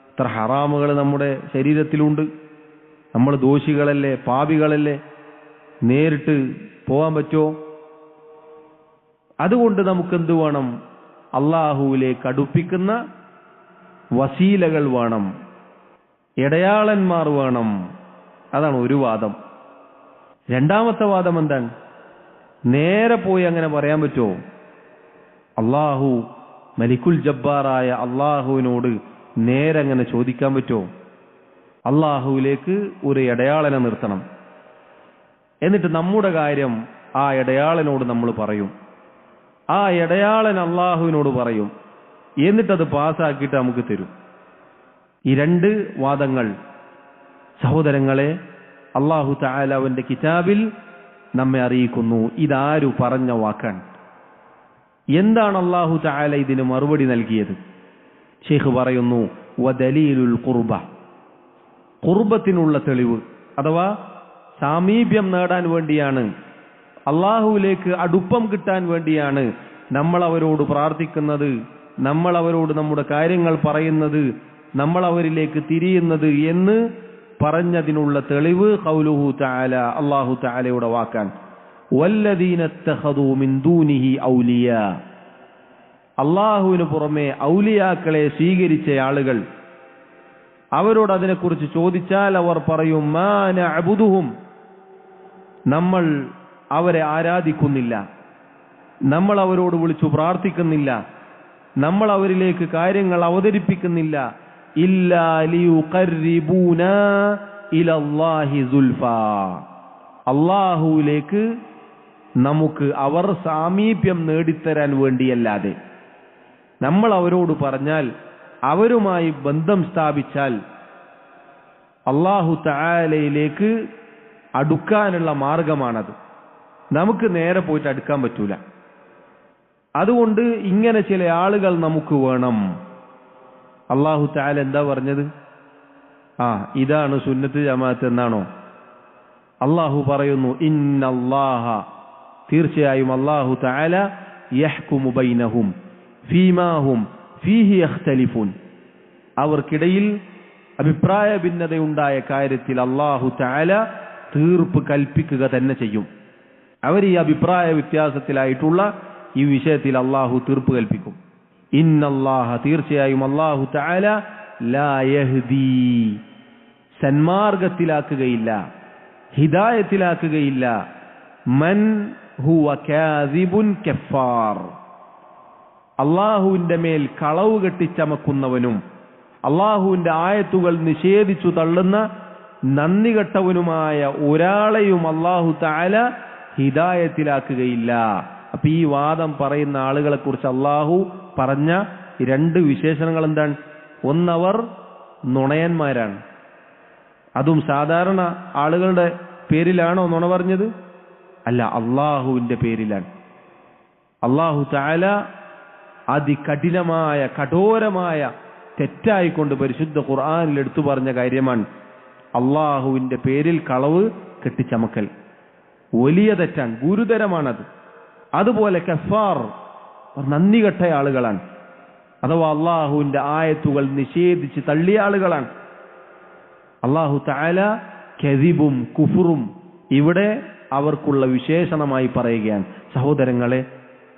എത്ര ഹറാമുകൾ നമ്മുടെ ശരീരത്തിലുണ്ട്. നമ്മൾ ദോഷികളല്ലേ, പാപികളല്ലേ, നേരിട്ട് പോകാൻ പറ്റുമോ? അതുകൊണ്ട് നമുക്കെന്ത് വേണം? അള്ളാഹുവിലേക്ക് അടുപ്പിക്കുന്ന വസീലകൾ വേണം, ഇടയാളന്മാർ വേണം. അതാണ് ഒരു വാദം. രണ്ടാമത്തെ വാദം എന്താണ്? നേരെ പോയി അങ്ങനെ പറയാൻ പറ്റുമോ? അള്ളാഹു മലിക്കുൽ ജബ്ബാറായ അള്ളാഹുവിനോട് നേരെ അങ്ങനെ ചോദിക്കാൻ പറ്റുമോ? അള്ളാഹുവിലേക്ക് ഒരു ഇടയാളനെ നിർത്തണം, എന്നിട്ട് നമ്മുടെ കാര്യം ആ ഇടയാളനോട് നമ്മൾ പറയും, ആ ഇടയാളൻ അള്ളാഹുവിനോട് പറയും, എന്നിട്ടത് പാസ്സാക്കിയിട്ട് നമുക്ക് തരും. ഈ രണ്ട് വാദങ്ങൾ സഹോദരങ്ങളെ അള്ളാഹു തആല അവന്റെ കിതാബിൽ നമ്മെ അറിയിക്കുന്നു. ഇതാരു പറഞ്ഞ വാക്കാണ്? എന്താണ് അള്ളാഹു തആല ഇതിന് മറുപടി നൽകിയത്? ശൈഖ് പറയുന്നു, വദലീലുൽ ഖുർബ, ഖുർബത്തിനുള്ള തെളിവ്, അഥവാ സാമീപ്യം നേടാൻ വേണ്ടിയാണ്, അള്ളാഹുവിലേക്ക് അടുപ്പം കിട്ടാൻ വേണ്ടിയാണ് നമ്മൾ അവരോട് പ്രാർത്ഥിക്കുന്നത്, നമ്മൾ അവരോട് നമ്മുടെ കാര്യങ്ങൾ പറയുന്നത്, നമ്മൾ അവരിലേക്ക് തിരിയുന്നത് എന്ന് പറഞ്ഞതിനുള്ള തെളിവ് ഖൗലുഹു തആല, അല്ലാഹു തആലയുടെ വാക്കാണ്. വല്ലദീന ഇത്തഖദൂ മിൻ ദൂനിഹി ഔലിയാ, അല്ലാഹുവിന് പുറമെ ഔലിയാക്കളെ സ്വീകരിച്ച ആളുകൾ, അവരോട് അതിനെക്കുറിച്ച് ചോദിച്ചാൽ അവർ പറയും, മാ നഅബുദുഹും, നമ്മൾ അവരെ ആരാധിക്കുന്നില്ല, നമ്മൾ അവരോട് വിളിച്ചു പ്രാർത്ഥിക്കുന്നില്ല, നമ്മൾ അവരിലേക്ക് കാര്യങ്ങൾ അവതരിപ്പിക്കുന്നില്ല, ഇല്ലാ ലിയുഖർരിബൂനാ ഇലല്ലാഹി സുൽഫാ, അല്ലാഹുവിലേക്ക് നമുക്ക് അവർ സാമീപ്യം നേടിത്തരാൻ വേണ്ടിയല്ലാതെ. നമ്മൾ അവരോട് പറഞ്ഞാൽ, അവരുമായി ബന്ധം സ്ഥാപിച്ചാൽ അല്ലാഹു തആലയിലേക്ക് അടുക്കാനുള്ള മാർഗമാണത്. നമുക്ക് നേരെ പോയിട്ട് അടുക്കാൻ പറ്റൂല. അതുകൊണ്ട് ഇങ്ങനെ ചില ആളുകൾ നമുക്ക് വേണം. അല്ലാഹു തആല എന്താ പറഞ്ഞത്? ഇതാണ് സുന്നത്ത് ജമാഅത്ത് എന്നാണോ? അല്ലാഹു പറയുന്നു, ഇന്നല്ലാഹ, തീർച്ചയായും അല്ലാഹു തആല യഹ്കുമു ബൈനഹും ഫീമാ ഹും ഫീഹി യഖ്തലിഫൂൻ, അവർക്കിടയിൽ അഭിപ്രായ ഭിന്നതയുണ്ടായ കാര്യത്തിൽ അല്ലാഹു തആല തീർപ്പ് കൽപ്പിക്കുക തന്നെ ചെയ്യും. അവർ ഈ അഭിപ്രായ വ്യത്യാസത്തിലായിട്ടുള്ള ഈ വിഷയത്തിൽ അല്ലാഹു തീർപ്പ് കൽപ്പിക്കും. ഇന്നല്ലാഹ, തീർച്ചയായും അല്ലാഹു തആല ലാ യഹ്ദി, സന്മാർഗത്തിലാക്കുകയില്ല, ഹിദായത്തിലാക്കുകയില്ല, മൻ ഹുവ കാദിബുൻ കഫാർ, അള്ളാഹുവിന്റെ മേൽ കളവ് കെട്ടിച്ചമക്കുന്നവനും അള്ളാഹുവിന്റെ ആയത്തുകൾ നിഷേധിച്ചു തള്ളുന്ന നന്ദി കെട്ടവനുമായ ഒരാളെയും അല്ലാഹു തആല ഹിദായത്തിലാക്കുകയില്ല. അപ്പൊ ഈ വാദം പറയുന്ന ആളുകളെ കുറിച്ച് അല്ലാഹു പറഞ്ഞ രണ്ട് വിശേഷണങ്ങൾ എന്താണ്? ഒന്നവർ നുണയന്മാരാണ്. അതും സാധാരണ ആളുകളുടെ പേരിലാണോ നുണ പറഞ്ഞത്? അല്ല, അള്ളാഹുവിന്റെ പേരിലാണ്. അല്ലാഹു തആല അതികഠിനമായ കഠോരമായ തെറ്റായിക്കൊണ്ട് പരിശുദ്ധ ഖുർആനിൽ എടുത്തു പറഞ്ഞ കാര്യമാണ് അള്ളാഹുവിന്റെ പേരിൽ കളവ് കെട്ടിച്ചമക്കൽ. വലിയ തെറ്റാണ്, ഗുരുതരമാണത്. അതുപോലെ കഫാർ, നന്ദി കെട്ട ആളുകളാണ്, അഥവാ അള്ളാഹുവിന്റെ ആയത്തുകൾ നിഷേധിച്ച് തള്ളിയ ആളുകളാണ്. അല്ലാഹു തആല കദിബും കുഫറും ഇവിടെ അവർക്കുള്ള വിശേഷണമായി പറയുകയാണ്. സഹോദരങ്ങളെ,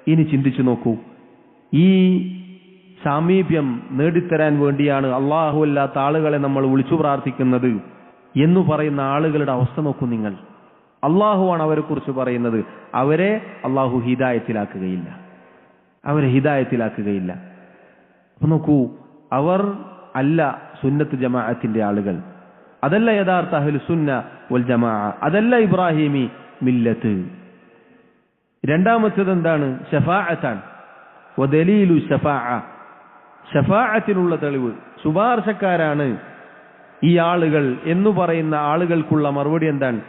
ഇനി ചിന്തിച്ചു നോക്കൂ, ഈ സാമീപ്യം നേടിത്തരാൻ വേണ്ടിയാണ് അല്ലാഹു അല്ലാത്ത ആളുകളെ നമ്മൾ വിളിച്ചു പ്രാർത്ഥിക്കുന്നത് എന്ന് പറയുന്ന ആളുകളുടെ അവസ്ഥ നോക്കൂ നിങ്ങൾ. അല്ലാഹുവാണ് അവരെ കുറിച്ച് പറയുന്നത്. അവരെ അല്ലാഹു ഹിദായത്തിലാക്കുകയില്ല, അവരെ ഹിദായത്തിലാക്കുകയില്ല. അപ്പൊ നോക്കൂ, അവർ അല്ല സുന്നത്ത് ജമാഅത്തിന്റെ ആളുകൾ, അതല്ല യഥാർത്ഥ അഹ്ലു സുന്ന വൽ ജമാഅ, അതല്ല ഇബ്രാഹിമി മില്ലത്ത്. രണ്ടാമത്തേത് എന്താണ്? ശഫാഅത്താൻ വദലീലു ശഫാഅ, ശഫാഅത്തിനുള്ള തെളിവ്, ശുപാർശക്കാരാണ് ഈ ആളുകൾ എന്ന് പറയുന്ന ആളുകൾക്കുള്ള മറുപടി എന്താണ്?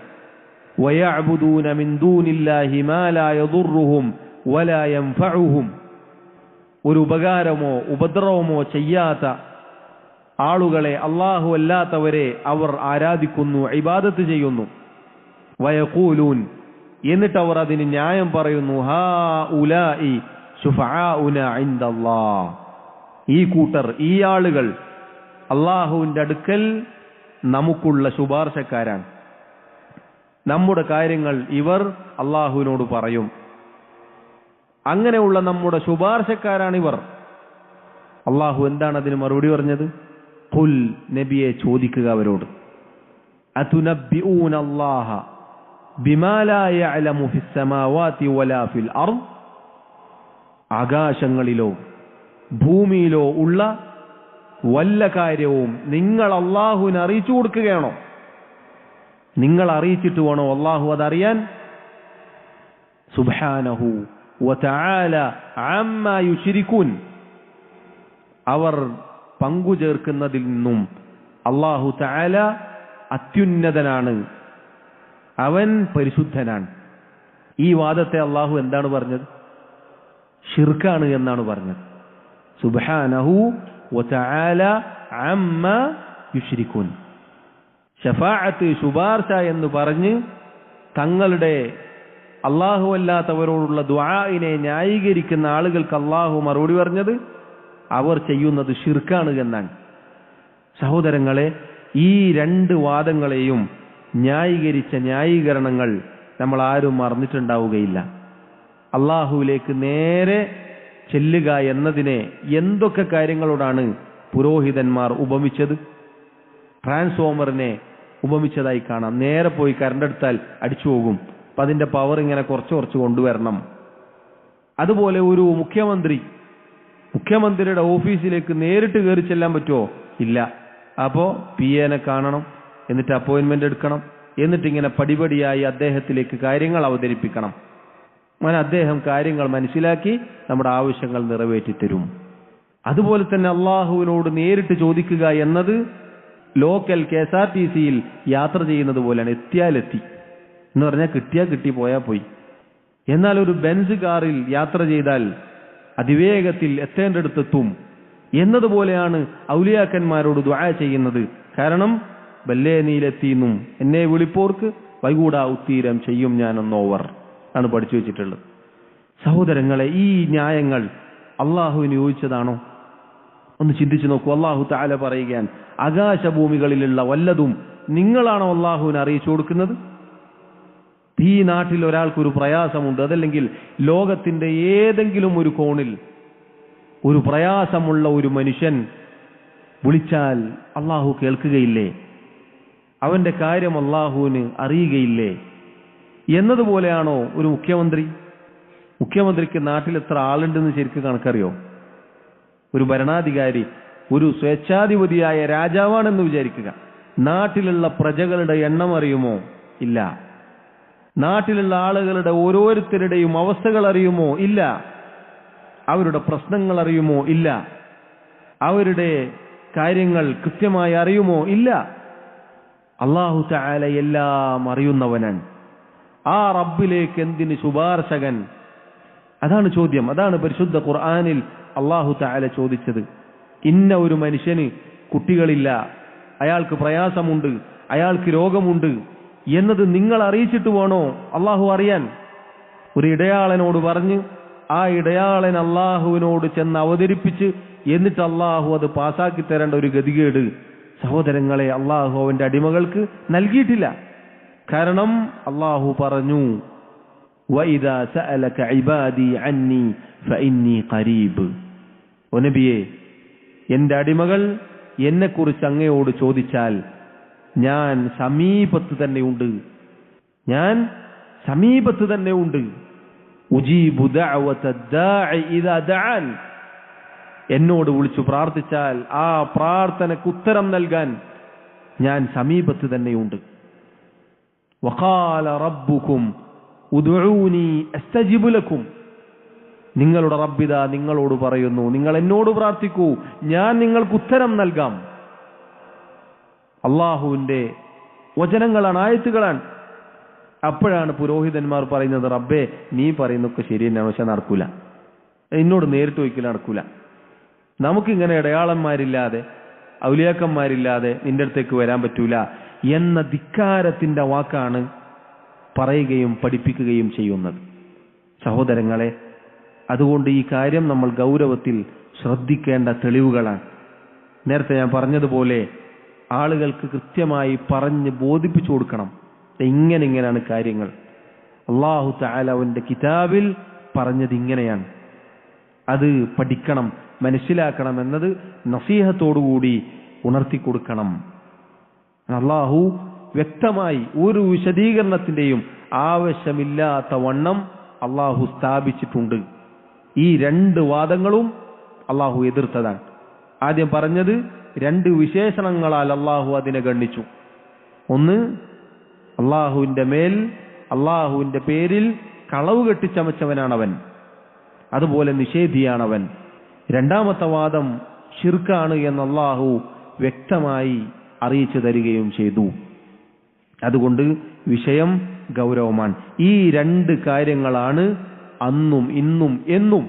വയഅ്ബുദൂന മിൻ ദൂനില്ലാഹി മാ ലാ യദുർറുഹും വലാ യൻഫഉഹും, ഒരു ഉപകാരമോ ഉപദ്രവമോ ചെയ്യാത്ത ആളുകളെ, അല്ലാഹു അല്ലാത്തവരെ അവർ ആരാധിക്കുന്നു, ഇബാദത്ത് ചെയ്യുന്നു. വയഖൂലൂൻ, എന്നിട്ട് അവർ അതിന് ന്യായം പറയുന്നു, ഹാ ഉലാഇ ശുഫആഉന ഇൻദല്ലാഹ്, ഈ കൂട്ടർ, ഈ ആളുകൾ അല്ലാഹുവിന്റെ അടുക്കൽ നമുക്കുള്ള ശുപാർശക്കാരാണ്, നമ്മുടെ കാര്യങ്ങൾ ഇവർ അല്ലാഹുവിനോട് പറയും. അങ്ങനെയുള്ള നമ്മുടെ ശുപാർശക്കാരാണ് ഇവർ. അല്ലാഹു എന്താണ് അതിന് മറുപടി പറഞ്ഞത്? ഖുൽ, നബിയെ ചോദിക്കുക അവരോട്, അതുനബ്ബിഊന അല്ലാഹ ബിമാ ലാ യഅലമു ഫിസ് സമാവാതി വലാ ഫിൽ അർദ്, ആകാശങ്ങളിലോ ഭൂമിയിലോ ഉള്ള വല്ല കാര്യവും നിങ്ങൾ അല്ലാഹുവിനെ അറിയിച്ചു കൊടുക്കുകയാണോ? നിങ്ങൾ അറിയിച്ചിട്ട് വേണോ അല്ലാഹു അതറിയാൻ? സുബ്ഹാനഹു വതആല അമ്മാ യുശ്രികൂൻ, അവർ പങ്കുചേർക്കുന്നതിൽ നിന്നും അല്ലാഹു തആല അത്യുന്നതനാണ്, അവൻ പരിശുദ്ധനാണ്. ഈ വാദത്തെ അല്ലാഹു എന്താണ് പറഞ്ഞത്? ശിർക്കാണ് എന്നാണ് പറഞ്ഞത്. സുബ്ഹാനഹു വതആല അമ്മാ യുശ്രികൂൻ. ശഫാഅത്ത്, ശുപാർശ എന്ന് പറഞ്ഞ് തങ്ങളുടെ അല്ലാഹു അല്ലാത്തവരോടുള്ള ദുആഇനെ ന്യായീകരിക്കുന്ന ആളുകൾക്ക് അല്ലാഹു മറുപടി പറഞ്ഞത് അവർ ചെയ്യുന്നത് ശിർക്കാണ് എന്നാണ്. സഹോദരങ്ങളെ, ഈ രണ്ട് വാദങ്ങളെയും ന്യായീകരിച്ച ന്യായീകരണങ്ങൾ നമ്മൾ ആരും മറന്നിട്ടുണ്ടാവുകയില്ല. അല്ലാഹുവിലേക്ക് നേരെ ചെല്ലുക എന്നതിനെ എന്തൊക്കെ കാര്യങ്ങളോടാണ് പുരോഹിതന്മാർ ഉപമിച്ചത്? ട്രാൻസ്ഫോമറിനെ ഉപമിച്ചതായി കാണാം. നേരെ പോയി കറണ്ട് എടുത്താൽ അടിച്ചു പോകും, അപ്പൊ അതിന്റെ പവർ ഇങ്ങനെ കുറച്ച് കുറച്ച് കൊണ്ടുവരണം. അതുപോലെ ഒരു മുഖ്യമന്ത്രിയുടെ ഓഫീസിലേക്ക് നേരിട്ട് കയറി ചെല്ലാൻ പറ്റുമോ? ഇല്ല. അപ്പോ PA കാണണം, എന്നിട്ട് അപ്പോയിന്റ്മെന്റ് എടുക്കണം, എന്നിട്ട് ഇങ്ങനെ പടിപടിയായി അദ്ദേഹത്തിലേക്ക് കാര്യങ്ങൾ അവതരിപ്പിക്കണം. അങ്ങനെ അദ്ദേഹം കാര്യങ്ങൾ മനസ്സിലാക്കി നമ്മുടെ ആവശ്യങ്ങൾ നിറവേറ്റി തരും. അതുപോലെ തന്നെ അള്ളാഹുവിനോട് നേരിട്ട് ചോദിക്കുക എന്നത് ലോക്കൽ KSRTCയിൽ യാത്ര ചെയ്യുന്നത് പോലെയാണ്. എത്തിയാലെത്തി എന്ന് പറഞ്ഞാൽ കിട്ടിയാൽ കിട്ടി, പോയാൽ പോയി. എന്നാൽ ഒരു ബെൻസ് കാറിൽ യാത്ര ചെയ്താൽ അതിവേഗത്തിൽ എത്തേണ്ടടുത്തെത്തും എന്നതുപോലെയാണ് ഔലിയാക്കന്മാരോട് ദുആ ചെയ്യുന്നത്. കാരണം ബല്ലേ നീലെത്തിയെന്നും എന്നെ വിളിപ്പോർക്ക് വൈകൂടാ ഉത്തീരം ചെയ്യും ഞാനെന്നോവർ ആണ് പഠിച്ചു വെച്ചിട്ടുള്ളത്. സഹോദരങ്ങളെ, ഈ ന്യായങ്ങൾ അള്ളാഹുവിന് യോജിച്ചതാണോ? ഒന്ന് ചിന്തിച്ചു നോക്കൂ. അള്ളാഹു തആല പറയുകയാണ്, ആകാശഭൂമികളിലുള്ള വല്ലതും നിങ്ങളാണോ അള്ളാഹുവിനെ അറിയിച്ചു കൊടുക്കുന്നത്? ഈ നാട്ടിൽ ഒരാൾക്കൊരു പ്രയാസമുണ്ട്, അതല്ലെങ്കിൽ ലോകത്തിന്റെ ഏതെങ്കിലും ഒരു കോണിൽ ഒരു പ്രയാസമുള്ള ഒരു മനുഷ്യൻ വിളിച്ചാൽ അള്ളാഹു കേൾക്കുകയില്ലേ? അവന്റെ കാര്യം അള്ളാഹുവിന് അറിയുകയില്ലേ? എന്നതുപോലെയാണോ ഒരു മുഖ്യമന്ത്രിക്ക് നാട്ടിൽ എത്ര ആളുണ്ടെന്ന് ശരിക്കും കണക്കറിയോ? ഒരു ഭരണാധികാരി, ഒരു സ്വേച്ഛാധിപതിയായ രാജാവാണെന്ന് വിചാരിക്കുക. നാട്ടിലുള്ള പ്രജകളുടെ എണ്ണം അറിയുമോ? ഇല്ല. നാട്ടിലുള്ള ആളുകളുടെ ഓരോരുത്തരുടെയും അവസ്ഥകൾ അറിയുമോ? ഇല്ല. അവരുടെ പ്രശ്നങ്ങൾ അറിയുമോ? ഇല്ല. അവരുടെ കാര്യങ്ങൾ കൃത്യമായി അറിയുമോ? ഇല്ല. അല്ലാഹു തആല എല്ലാം അറിയുന്നവനാണ്. ആ റബ്ബിലേക്ക് എന്തിന് ശുപാർശകൻ? അതാണ് ചോദ്യം. അതാണ് പരിശുദ്ധ ഖുർആനിൽ അല്ലാഹു തആല ചോദിച്ചത്. ഇന്ന ഒരു മനുഷ്യന് കുട്ടികളില്ല, അയാൾക്ക് പ്രയാസമുണ്ട്, അയാൾക്ക് രോഗമുണ്ട് എന്നത് നിങ്ങൾ അറിയിച്ചിട്ട് വേണോ അല്ലാഹു അറിയാൻ? ഒരു ഇടയാളനോട് പറഞ്ഞ് ആ ഇടയാളൻ അല്ലാഹുവിനോട് ചെന്ന് അവതരിപ്പിച്ച് എന്നിട്ട് അല്ലാഹു അത് പാസാക്കി തരേണ്ട ഒരു ഗതികേട് സഹോദരങ്ങളെ അല്ലാഹു അവന്റെ അടിമകൾക്ക് നൽകിയിട്ടില്ല. കാരണം അല്ലാഹു പറഞ്ഞു, വഇദാ സഅലക ഇബാദി അന്നി ഫഇന്നി ഖരീബ്. ഓ നബിയേ, എന്റെ അടിമകൾ എന്നെക്കുറിച്ച് അങ്ങയോട് ചോദിച്ചാൽ ഞാൻ സമീപത്ത് തന്നെയുണ്ട്, ഞാൻ സമീപത്ത് തന്നെയുണ്ട്. ഉജീബു ദഅവത ദാഇ ഇദാ ദഅൻ. എന്നോട് വിളിച്ചു പ്രാർത്ഥിച്ചാൽ ആ പ്രാർത്ഥനയ്ക്ക് ഉത്തരം നൽകാൻ ഞാൻ സമീപത്ത് തന്നെയുണ്ട്. വഖാല റബ്ബുക്കും ഉദ്ഉനി അസ്തജിബ് ലക്കും. നിങ്ങളുടെ റബ്ബിദാ നിങ്ങളോട് പറയുന്നു, നിങ്ങൾ എന്നോട് പ്രാർത്ഥിക്കൂ, ഞാൻ നിങ്ങൾക്ക് ഉത്തരം നൽകാം. അള്ളാഹുവിന്റെ വചനങ്ങളാണ്, ആയത്തുകളാണ്. അപ്പോഴാണ് പുരോഹിതന്മാർ പറയുന്നത്, റബ്ബേ നീ പറയുന്നൊക്കെ ശരി തന്നെയാണ്, പക്ഷെ നടക്കൂല, എന്നോട് നേരിട്ട് ഒരിക്കലും നടക്കൂല. നമുക്കിങ്ങനെ ഇടയാളന്മാരില്ലാതെ ഔലിയാക്കന്മാരില്ലാതെ നിന്റെ അടുത്തേക്ക് വരാൻ പറ്റൂല എന്ന ധിക്കാരത്തിന്റെ വാക്കാണ് പറയുകയും പഠിപ്പിക്കുകയും ചെയ്യുന്നത്. സഹോദരങ്ങളെ, അതുകൊണ്ട് ഈ കാര്യം നമ്മൾ ഗൗരവത്തിൽ ശ്രദ്ധിക്കേണ്ട തെളിവുകളാണ്. നേരത്തെ ഞാൻ പറഞ്ഞതുപോലെ ആളുകൾക്ക് കൃത്യമായി പറഞ്ഞ് ബോധിപ്പിച്ചു കൊടുക്കണം, ഇങ്ങനെയാണ് കാര്യങ്ങൾ. അല്ലാഹു തആല അവന്റെ കിതാബിൽ പറഞ്ഞത് ഇങ്ങനെയാണ്, അത് പഠിക്കണം, മനസ്സിലാക്കണം എന്നത് നസീഹത്തോടുകൂടി ഉണർത്തി കൊടുക്കണം. അല്ലാഹു വ്യക്തമായി ഒരു വിശദീകരണത്തിന്റെയും ആവശ്യമില്ലാത്ത വണ്ണം അല്ലാഹു സ്ഥാപിച്ചിട്ടുണ്ട്. ഈ രണ്ട് വാദങ്ങളും അല്ലാഹു എതിർത്തതാണ്. ആദ്യം പറഞ്ഞത് രണ്ട് വിശേഷണങ്ങളാൽ അല്ലാഹു അതിനെ ഗണ്ണിച്ചു. ഒന്ന്, അല്ലാഹുവിന്റെ മേൽ അല്ലാഹുവിന്റെ പേരിൽ കളവ് കെട്ടിച്ചമച്ചവനാണവൻ, അതുപോലെ നിഷേധിയാണവൻ. രണ്ടാമത്തെ വാദം ശിർക്കാണ് എന്ന് അല്ലാഹു വ്യക്തമായി അറിയിച്ചു തരികയും ചെയ്തു. അതുകൊണ്ട് വിഷയം ഗൗരവമാണ്. ഈ രണ്ട് കാര്യങ്ങളാണ് അന്നും ഇന്നും എന്നും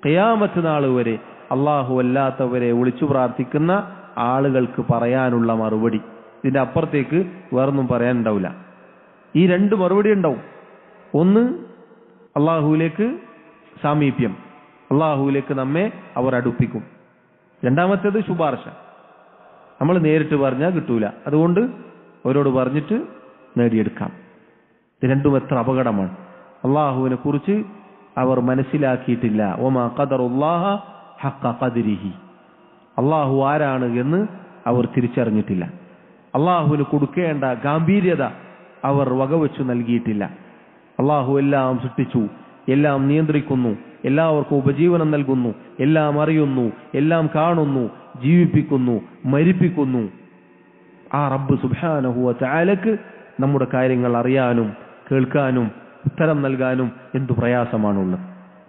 ഖിയാമത്ത് നാൾ വരെ അല്ലാഹു അല്ലാത്തവരെ വിളിച്ചു പ്രാർത്ഥിക്കുന്ന ആളുകൾക്ക് പറയാനുള്ള മറുപടി. ഇതിന്റെ അപ്പുറത്തേക്ക് വേറൊന്നും പറയാനുണ്ടാവില്ല. ഈ രണ്ട് മറുപടി ഉണ്ടാവും. ഒന്ന്, അല്ലാഹുവിലേക്ക് സാമീപ്യം, അല്ലാഹുവിലേക്ക് നമ്മെ അവർ അടുപ്പിക്കും. രണ്ടാമത്തേത് ശുപാർശ, നമ്മൾ നേരിട്ട് പറഞ്ഞാൽ കിട്ടൂല, അതുകൊണ്ട് അവരോട് പറഞ്ഞിട്ട് നേടിയെടുക്കാം. ഇത് രണ്ടും എത്ര അപകടമാണ്. അല്ലാഹുവിനെ കുറിച്ച് അവർ മനസ്സിലാക്കിയിട്ടില്ല. വമാ ഖദറുല്ലാഹ ഹഖ ഖദ്രിഹി. അല്ലാഹു ആരാണ് എന്ന് അവർ തിരിച്ചറിഞ്ഞിട്ടില്ല. അല്ലാഹുവിന് കൊടുക്കേണ്ട ഗാംഭീര്യത അവർ വകവെച്ചു നൽകിയിട്ടില്ല. അല്ലാഹു എല്ലാം സൃഷ്ടിച്ചു, എല്ലാം നിയന്ത്രിക്കുന്നു, എല്ലാവർക്കും ഉപജീവനം നൽകുന്നു, എല്ലാം അറിയുന്നു, എല്ലാം കാണുന്നു, ജീവിപ്പിക്കുന്നു, മരിപ്പിക്കുന്നു. ആ റബ്ബ് സുബ്ഹാനഹു വ തആലക്ക് നമ്മുടെ കാര്യങ്ങൾ അറിയാനും കേൾക്കാനും ഉത്തരം നൽകാനും എന്തു പ്രയാസമാണുള്ളത്.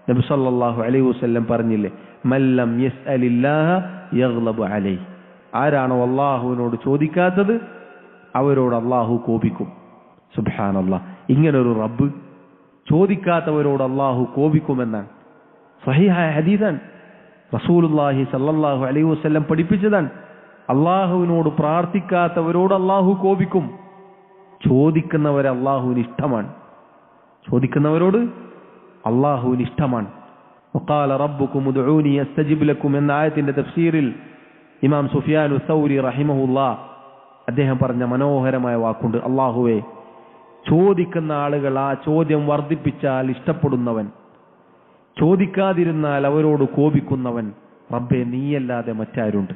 നബി സല്ലല്ലാഹു അലൈഹി വസല്ലം പറഞ്ഞില്ലേ, മല്ലം യസ്അലില്ലാഹ യഗ്ളബു അലൈഹി. ആരാണോ അല്ലാഹുവിനോട് ചോദിക്കാത്തത് അവരോട് അല്ലാഹു കോപിക്കും. സുബ്ഹാനല്ലാഹ്, ഇങ്ങനൊരു റബ്ബ് ചോദിക്കാത്തവരോട് അല്ലാഹു കോപിക്കുമെന്നാണ് സ്വഹീഹായ ഹദീസാണ്. റസൂലുള്ളാഹി സല്ലല്ലാഹു അലൈഹി വസല്ലം പഠിപ്പിച്ചതാണ്. അല്ലാഹുവിനോട് പ്രാർത്ഥിക്കാത്തവരോട് അല്ലാഹു കോപിക്കും. ചോദിക്കുന്നവരെ അല്ലാഹുവിന് ഇഷ്ടമാണ്, ചോദിക്കുന്നവരോട് അല്ലാഹുവിന് ഇഷ്ടമാണ്. വഖാല റബ്ബുക്കും ഉദ്ഊനി അസ്തജിബ് ലക്കും എന്ന ആയത്തിന്റെ തഫ്സീറിൽ ഇമാം സുഫിയാനു സൗരി റഹിമഹുല്ലാഹ് അദ്ദേഹം പറഞ്ഞ മനോഹരമായ വാക്കുണ്ട്. അല്ലാഹുവേ, ചോദിക്കുന്ന ആളുകൾ ആ ചോദ്യം വർദ്ധിപ്പിച്ചാൽ ഇഷ്ടപ്പെടുന്നവൻ, ചോദിക്കാതിരുന്നാൽ അവരോട് കോപിക്കുന്നവൻ റബ്ബേ നീയല്ലാതെ മറ്റാരുണ്ട്?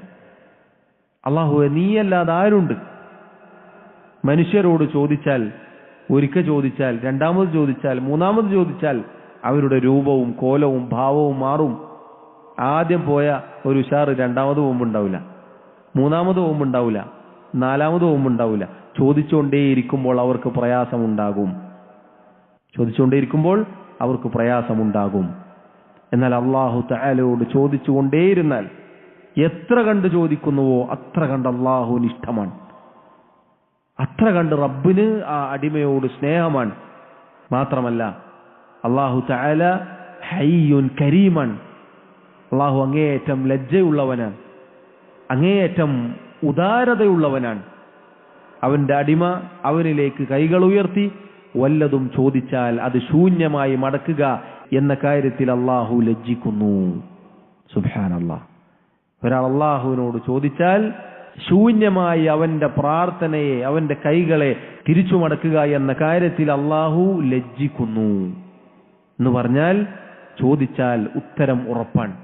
അല്ലാഹുവേ, നീയല്ലാതെ ആരുണ്ട്? മനുഷ്യരോട് ചോദിച്ചാൽ, ഒരിക്കൽ ചോദിച്ചാൽ, രണ്ടാമത് ചോദിച്ചാൽ, മൂന്നാമത് ചോദിച്ചാൽ അവരുടെ രൂപവും കോലവും ഭാവവും മാറും. ആദ്യം പോയ ഒരു ഉഷാറ് രണ്ടാമത് പോകുമ്പോണ്ടാവില്ല, മൂന്നാമത് പോകുമ്പോണ്ടാവില്ല, നാലാമത് പോകുമ്പോണ്ടാവില്ല. ചോദിച്ചുകൊണ്ടേയിരിക്കുമ്പോൾ അവർക്ക് പ്രയാസമുണ്ടാകും, ചോദിച്ചുകൊണ്ടേയിരിക്കുമ്പോൾ അവർക്ക് പ്രയാസമുണ്ടാകും. എന്നാൽ അല്ലാഹു തആലയോട് ചോദിച്ചുകൊണ്ടേയിരുന്നാൽ എത്ര കണ്ട് ചോദിക്കുന്നുവോ അത്ര കണ്ട് അല്ലാഹുവിന് ഇഷ്ടമാണ്, അത്ര കണ്ട് റബ്ബിന് ആ അടിമയോട് സ്നേഹമാണ്. മാത്രമല്ല അല്ലാഹു തആല ഹയ്യുൻ കരീമാണ്. അല്ലാഹു അങ്ങേയറ്റം ലജ്ജയുള്ളവനാണ്, അങ്ങേയറ്റം ഉദാരതയുള്ളവനാണ്. അവന്റെ അടിമ അവനിലേക്ക് കൈകൾ ഉയർത്തി വല്ലതും ചോദിച്ചാൽ അത് ശൂന്യമായി മടക്കുക എന്ന കാര്യത്തിൽ അല്ലാഹു ലജ്ജിക്കുന്നു. സുബ്ഹാനല്ലാഹ്, ഒരാൾ അല്ലാഹുവിനോട് ചോദിച്ചാൽ ശൂന്യമായി അവന്റെ പ്രാർത്ഥനയെ, അവന്റെ കൈകളെ തിരിച്ചു മടക്കുക എന്ന കാര്യത്തിൽ അള്ളാഹു ലജ്ജിക്കുന്നു എന്ന് പറഞ്ഞാൽ ചോദിച്ചാൽ ഉത്തരം ഉറപ്പാണ്.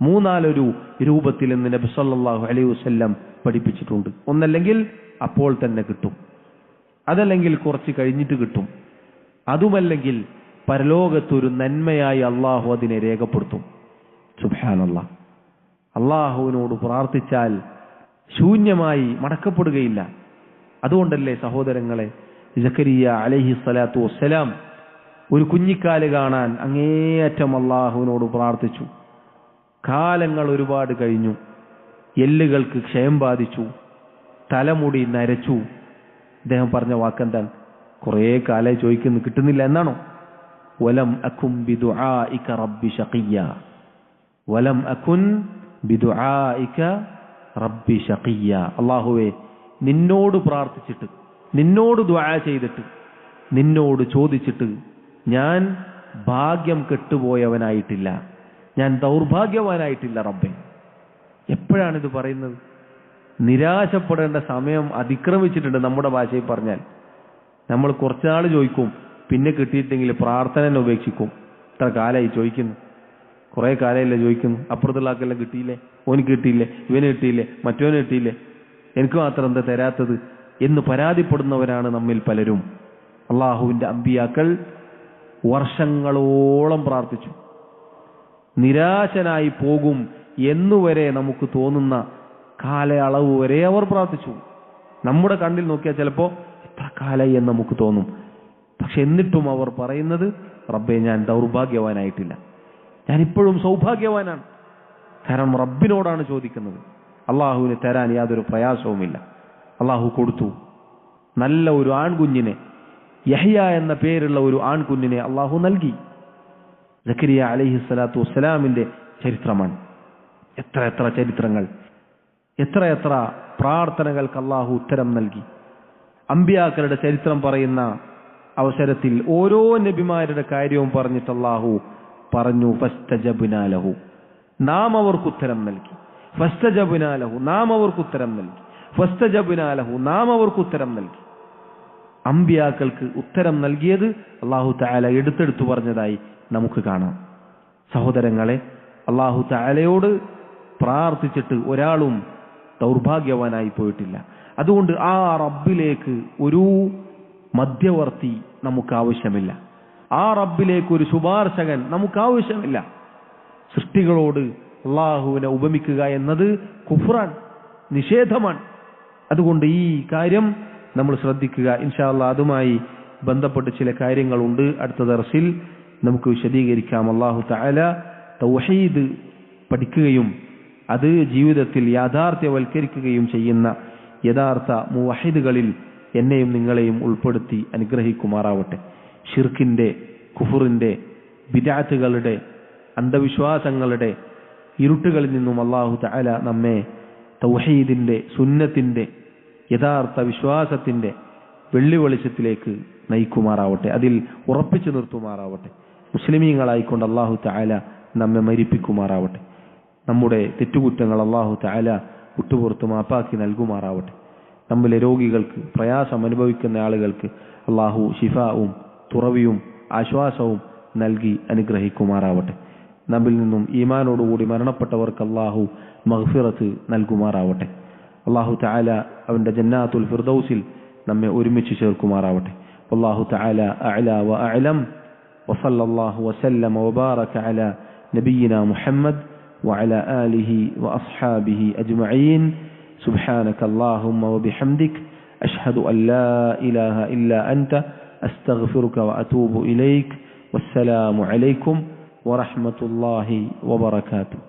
മൂന്നാലൊരു രൂപത്തിൽ എന്ന് നബി സല്ലല്ലാഹു അലൈഹി വസല്ലം പഠിപ്പിച്ചിട്ടുണ്ട്. ഒന്നല്ലെങ്കിൽ അപ്പോൾ തന്നെ കിട്ടും, അതല്ലെങ്കിൽ കുറച്ച് കഴിഞ്ഞിട്ട് കിട്ടും, അതുമല്ലെങ്കിൽ പരലോകത്തൊരു നന്മയായി അള്ളാഹു അതിനെ രേഖപ്പെടുത്തും. സുബ്ഹാനല്ലാഹ്. അള്ളാഹുവിനോട് പ്രാർത്ഥിച്ചാൽ ശൂന്യമായി മടക്കപ്പെടുകയില്ല. അതുകൊണ്ടല്ലേ സഹോദരങ്ങളെ സക്കരിയ അലൈഹി സ്വലാത്തു വസ്സലാം ഒരു കുഞ്ഞിക്കാല് കാണാൻ അങ്ങേയറ്റം അള്ളാഹുവിനോട് പ്രാർത്ഥിച്ചു. കാലങ്ങൾ ഒരുപാട് കഴിഞ്ഞു, എല്ലുകൾക്ക് ക്ഷയം ബാധിച്ചു, തലമുടി നരച്ചു. അദ്ദേഹം പറഞ്ഞ വാക്കെന്താണ്? കുറേ കാലമായി ചോദിക്കുന്നു, കിട്ടുന്നില്ല എന്നാണോ? വലം അകുൻ ബിദുആഇക റബ്ബി ശഖിയ്യ, വലം അകുൻ ബിദുആഇക റബ്ബി ശഖിയ്യ. അല്ലാഹുവേ, നിന്നോട് പ്രാർത്ഥിച്ചിട്ട്, നിന്നോട് ദുആ ചെയ്തിട്ട്, നിന്നോട് ചോദിച്ചിട്ട് ഞാൻ ഭാഗ്യം കെട്ടുപോയവനായിട്ടില്ല, ഞാൻ ദൗർഭാഗ്യവാനായിട്ടില്ല റബ്ബേ. എപ്പോഴാണിത് പറയുന്നത്? നിരാശപ്പെടേണ്ട സമയം അതിക്രമിച്ചിട്ടുണ്ട്. നമ്മുടെ ഭാഷയിൽ പറഞ്ഞാൽ നമ്മൾ കുറച്ചുനാൾ ചോദിക്കും, പിന്നെ കിട്ടിയിട്ടെങ്കിൽ പ്രാർത്ഥന ഉപേക്ഷിക്കും. ഇത്ര കാലമായി ചോദിക്കുന്നു, കുറേ കാലമല്ലേ ചോദിക്കുന്നു, അപ്പുറത്തുള്ള ആൾക്കെല്ലാം കിട്ടിയില്ലേ, ഓന് കിട്ടിയില്ലേ, ഇവന് കിട്ടിയില്ലേ, മറ്റോന് കിട്ടിയില്ലേ, എനിക്ക് മാത്രം എന്താ തരാത്തത് എന്ന് പരാതിപ്പെടുന്നവരാണ് നമ്മിൽ പലരും. അള്ളാഹുവിന്റെ അമ്പിയാക്കൾ വർഷങ്ങളോളം പ്രാർത്ഥിച്ചു. നിരാശനായി പോകും എന്നുവരെ നമുക്ക് തോന്നുന്ന കാലയളവ് വരെ അവർ പ്രാർത്ഥിച്ചു. നമ്മുടെ കണ്ണിൽ നോക്കിയാൽ ചിലപ്പോൾ എത്ര കാലമായി എന്ന് നമുക്ക് തോന്നും. പക്ഷെ എന്നിട്ടും അവർ പറയുന്നത്, റബ്ബേ, ഞാൻ ദൗർഭാഗ്യവാനായിട്ടില്ല, ഞാനിപ്പോഴും സൗഭാഗ്യവാനാണ്. കാരണം റബ്ബിനോടാണ് ചോദിക്കുന്നത്. അള്ളാഹുവിന് തരാൻ യാതൊരു പ്രയാസവുമില്ല. അള്ളാഹു കൊടുത്തു. നല്ല ഒരു ആൺകുഞ്ഞിനെ, യഹ്യ എന്ന പേരുള്ള ഒരു ആൺകുഞ്ഞിനെ അള്ളാഹു നൽകി. സക്കരിയ അലൈഹി സ്വലാത്തു വസ്സലാമിന്റെ ചരിത്രമാണ്. എത്ര എത്ര ചരിത്രങ്ങൾ, എത്ര എത്ര പ്രാർത്ഥനകൾക്ക് അള്ളാഹു ഉത്തരം നൽകി. അമ്പിയാക്കളുടെ ചരിത്രം പറയുന്ന അവസരത്തിൽ ഓരോ നബിമാരുടെ കാര്യവും പറഞ്ഞിട്ട് അള്ളാഹു പറഞ്ഞു, ഫസ്തജബ്നാ ലഹു, നാം അവർക്ക് ഉത്തരം നൽകി. ഫസ്തജബ്നാ ലഹു, നാം അവർക്ക് ഉത്തരം നൽകി. ഫസ്തജബ്നാ ലഹു, നാം അവർക്ക് ഉത്തരം നൽകി. അമ്പിയാക്കൾക്ക് ഉത്തരം നൽകിയത് അള്ളാഹു തആല എടുത്തെടുത്തു പറഞ്ഞതായി നമുക്ക് കാണാം. സഹോദരങ്ങളെ, അള്ളാഹു തആലയോട് പ്രാർത്ഥിച്ചിട്ട് ഒരാളും ദൗർഭാഗ്യവാനായി പോയിട്ടില്ല. അതുകൊണ്ട് ആ റബ്ബിലേക്ക് ഒരു മധ്യവർത്തി നമുക്ക് ആവശ്യമില്ല. ആ റബ്ബിലേക്ക് ഒരു ശുപാർശകൻ നമുക്ക് ആവശ്യമില്ല. സൃഷ്ടികളോട് അള്ളാഹുവിനെ ഉപമിക്കുക എന്നത് കുഫ്റാൻ, നിഷേധമാണ്. അതുകൊണ്ട് ഈ കാര്യം നമ്മൾ ശ്രദ്ധിക്കുക. ഇൻഷാ അല്ലാഹ് അതുമായി ബന്ധപ്പെട്ട് ചില കാര്യങ്ങളുണ്ട്, അടുത്ത ദർസിൽ നമുക്ക് വിശദീകരിക്കാം. അല്ലാഹു തആല തൗഹീദ് പഠിക്കുകയും അത് ജീവിതത്തിൽ യാഥാർത്ഥ്യവൽക്കരിക്കുകയും ചെയ്യുന്ന യഥാർത്ഥ മുവഹിദുകളിൽ എന്നെയും നിങ്ങളെയും ഉൾപ്പെടുത്തി അനുഗ്രഹിക്കുമാറാവട്ടെ. ഷിർക്കിന്റെ, കുഫറിന്റെ, ബിദ്അത്തുകളുടെ, അന്ധവിശ്വാസങ്ങളുടെ ഇരുട്ടുകളിൽ നിന്നും അല്ലാഹു തആല നമ്മെ തൗഹീദിന്റെ, സുന്നത്തിന്റെ, യഥാർത്ഥ വിശ്വാസത്തിന്റെ വെള്ളി വെളിച്ചത്തിലേക്ക് നയിക്കുമാറാവട്ടെ, അതിൽ ഉറപ്പിച്ചു നിർത്തുമാറാവട്ടെ. മുസ്ലിമീങ്ങളായിക്കൊണ്ട് അല്ലാഹു തആല നമ്മെ മരിപ്പിക്കുമാറാവട്ടെ. നമ്മുടെ തെറ്റുകുറ്റങ്ങൾ അല്ലാഹു തആല വിട്ടുപുറത്ത് മാപ്പാക്കി നൽകുമാറാവട്ടെ. നമ്മിലെ രോഗികൾക്ക്, പ്രയാസം അനുഭവിക്കുന്ന ആളുകൾക്ക് അല്ലാഹു ശിഫാവും തുറവിയും ആശ്വാസവും നൽകി അനുഗ്രഹിക്കുമാറാവട്ടെ. നമ്മിൽ നിന്നും ഈമാനോടുകൂടി മരണപ്പെട്ടവർക്ക് അല്ലാഹു മഗ്ഫിറത്ത് നൽകുമാറാവട്ടെ. അല്ലാഹു തആല അവന്റെ ജന്നാത്തുൽ ഫിർദൗസിൽ നമ്മെ ഒരുമിച്ച് ചേർക്കുമാറാവട്ടെ. വല്ലാഹു തആല അഅ്ലാ വഅഅലം. വസല്ലല്ലാഹു വസല്ലമ വബാറക അലാ നബിയിനാ മുഹമ്മദ് വഅലാ ആലിഹി വഅസ്ഹാബിഹി അജ്മഈൻ. സുബ്ഹാനക അല്ലാഹുമ്മ വബിഹംദിക അശ്ഹദു അൻ ലാ ഇലാഹ ഇല്ലാ അൻത അസ്തഗ്ഫിറുക വഅതൂബു ഇലൈക. വസ്സലാമു അലൈക്കും വറഹ്മത്തുള്ളാഹി വബറകാതുഹു.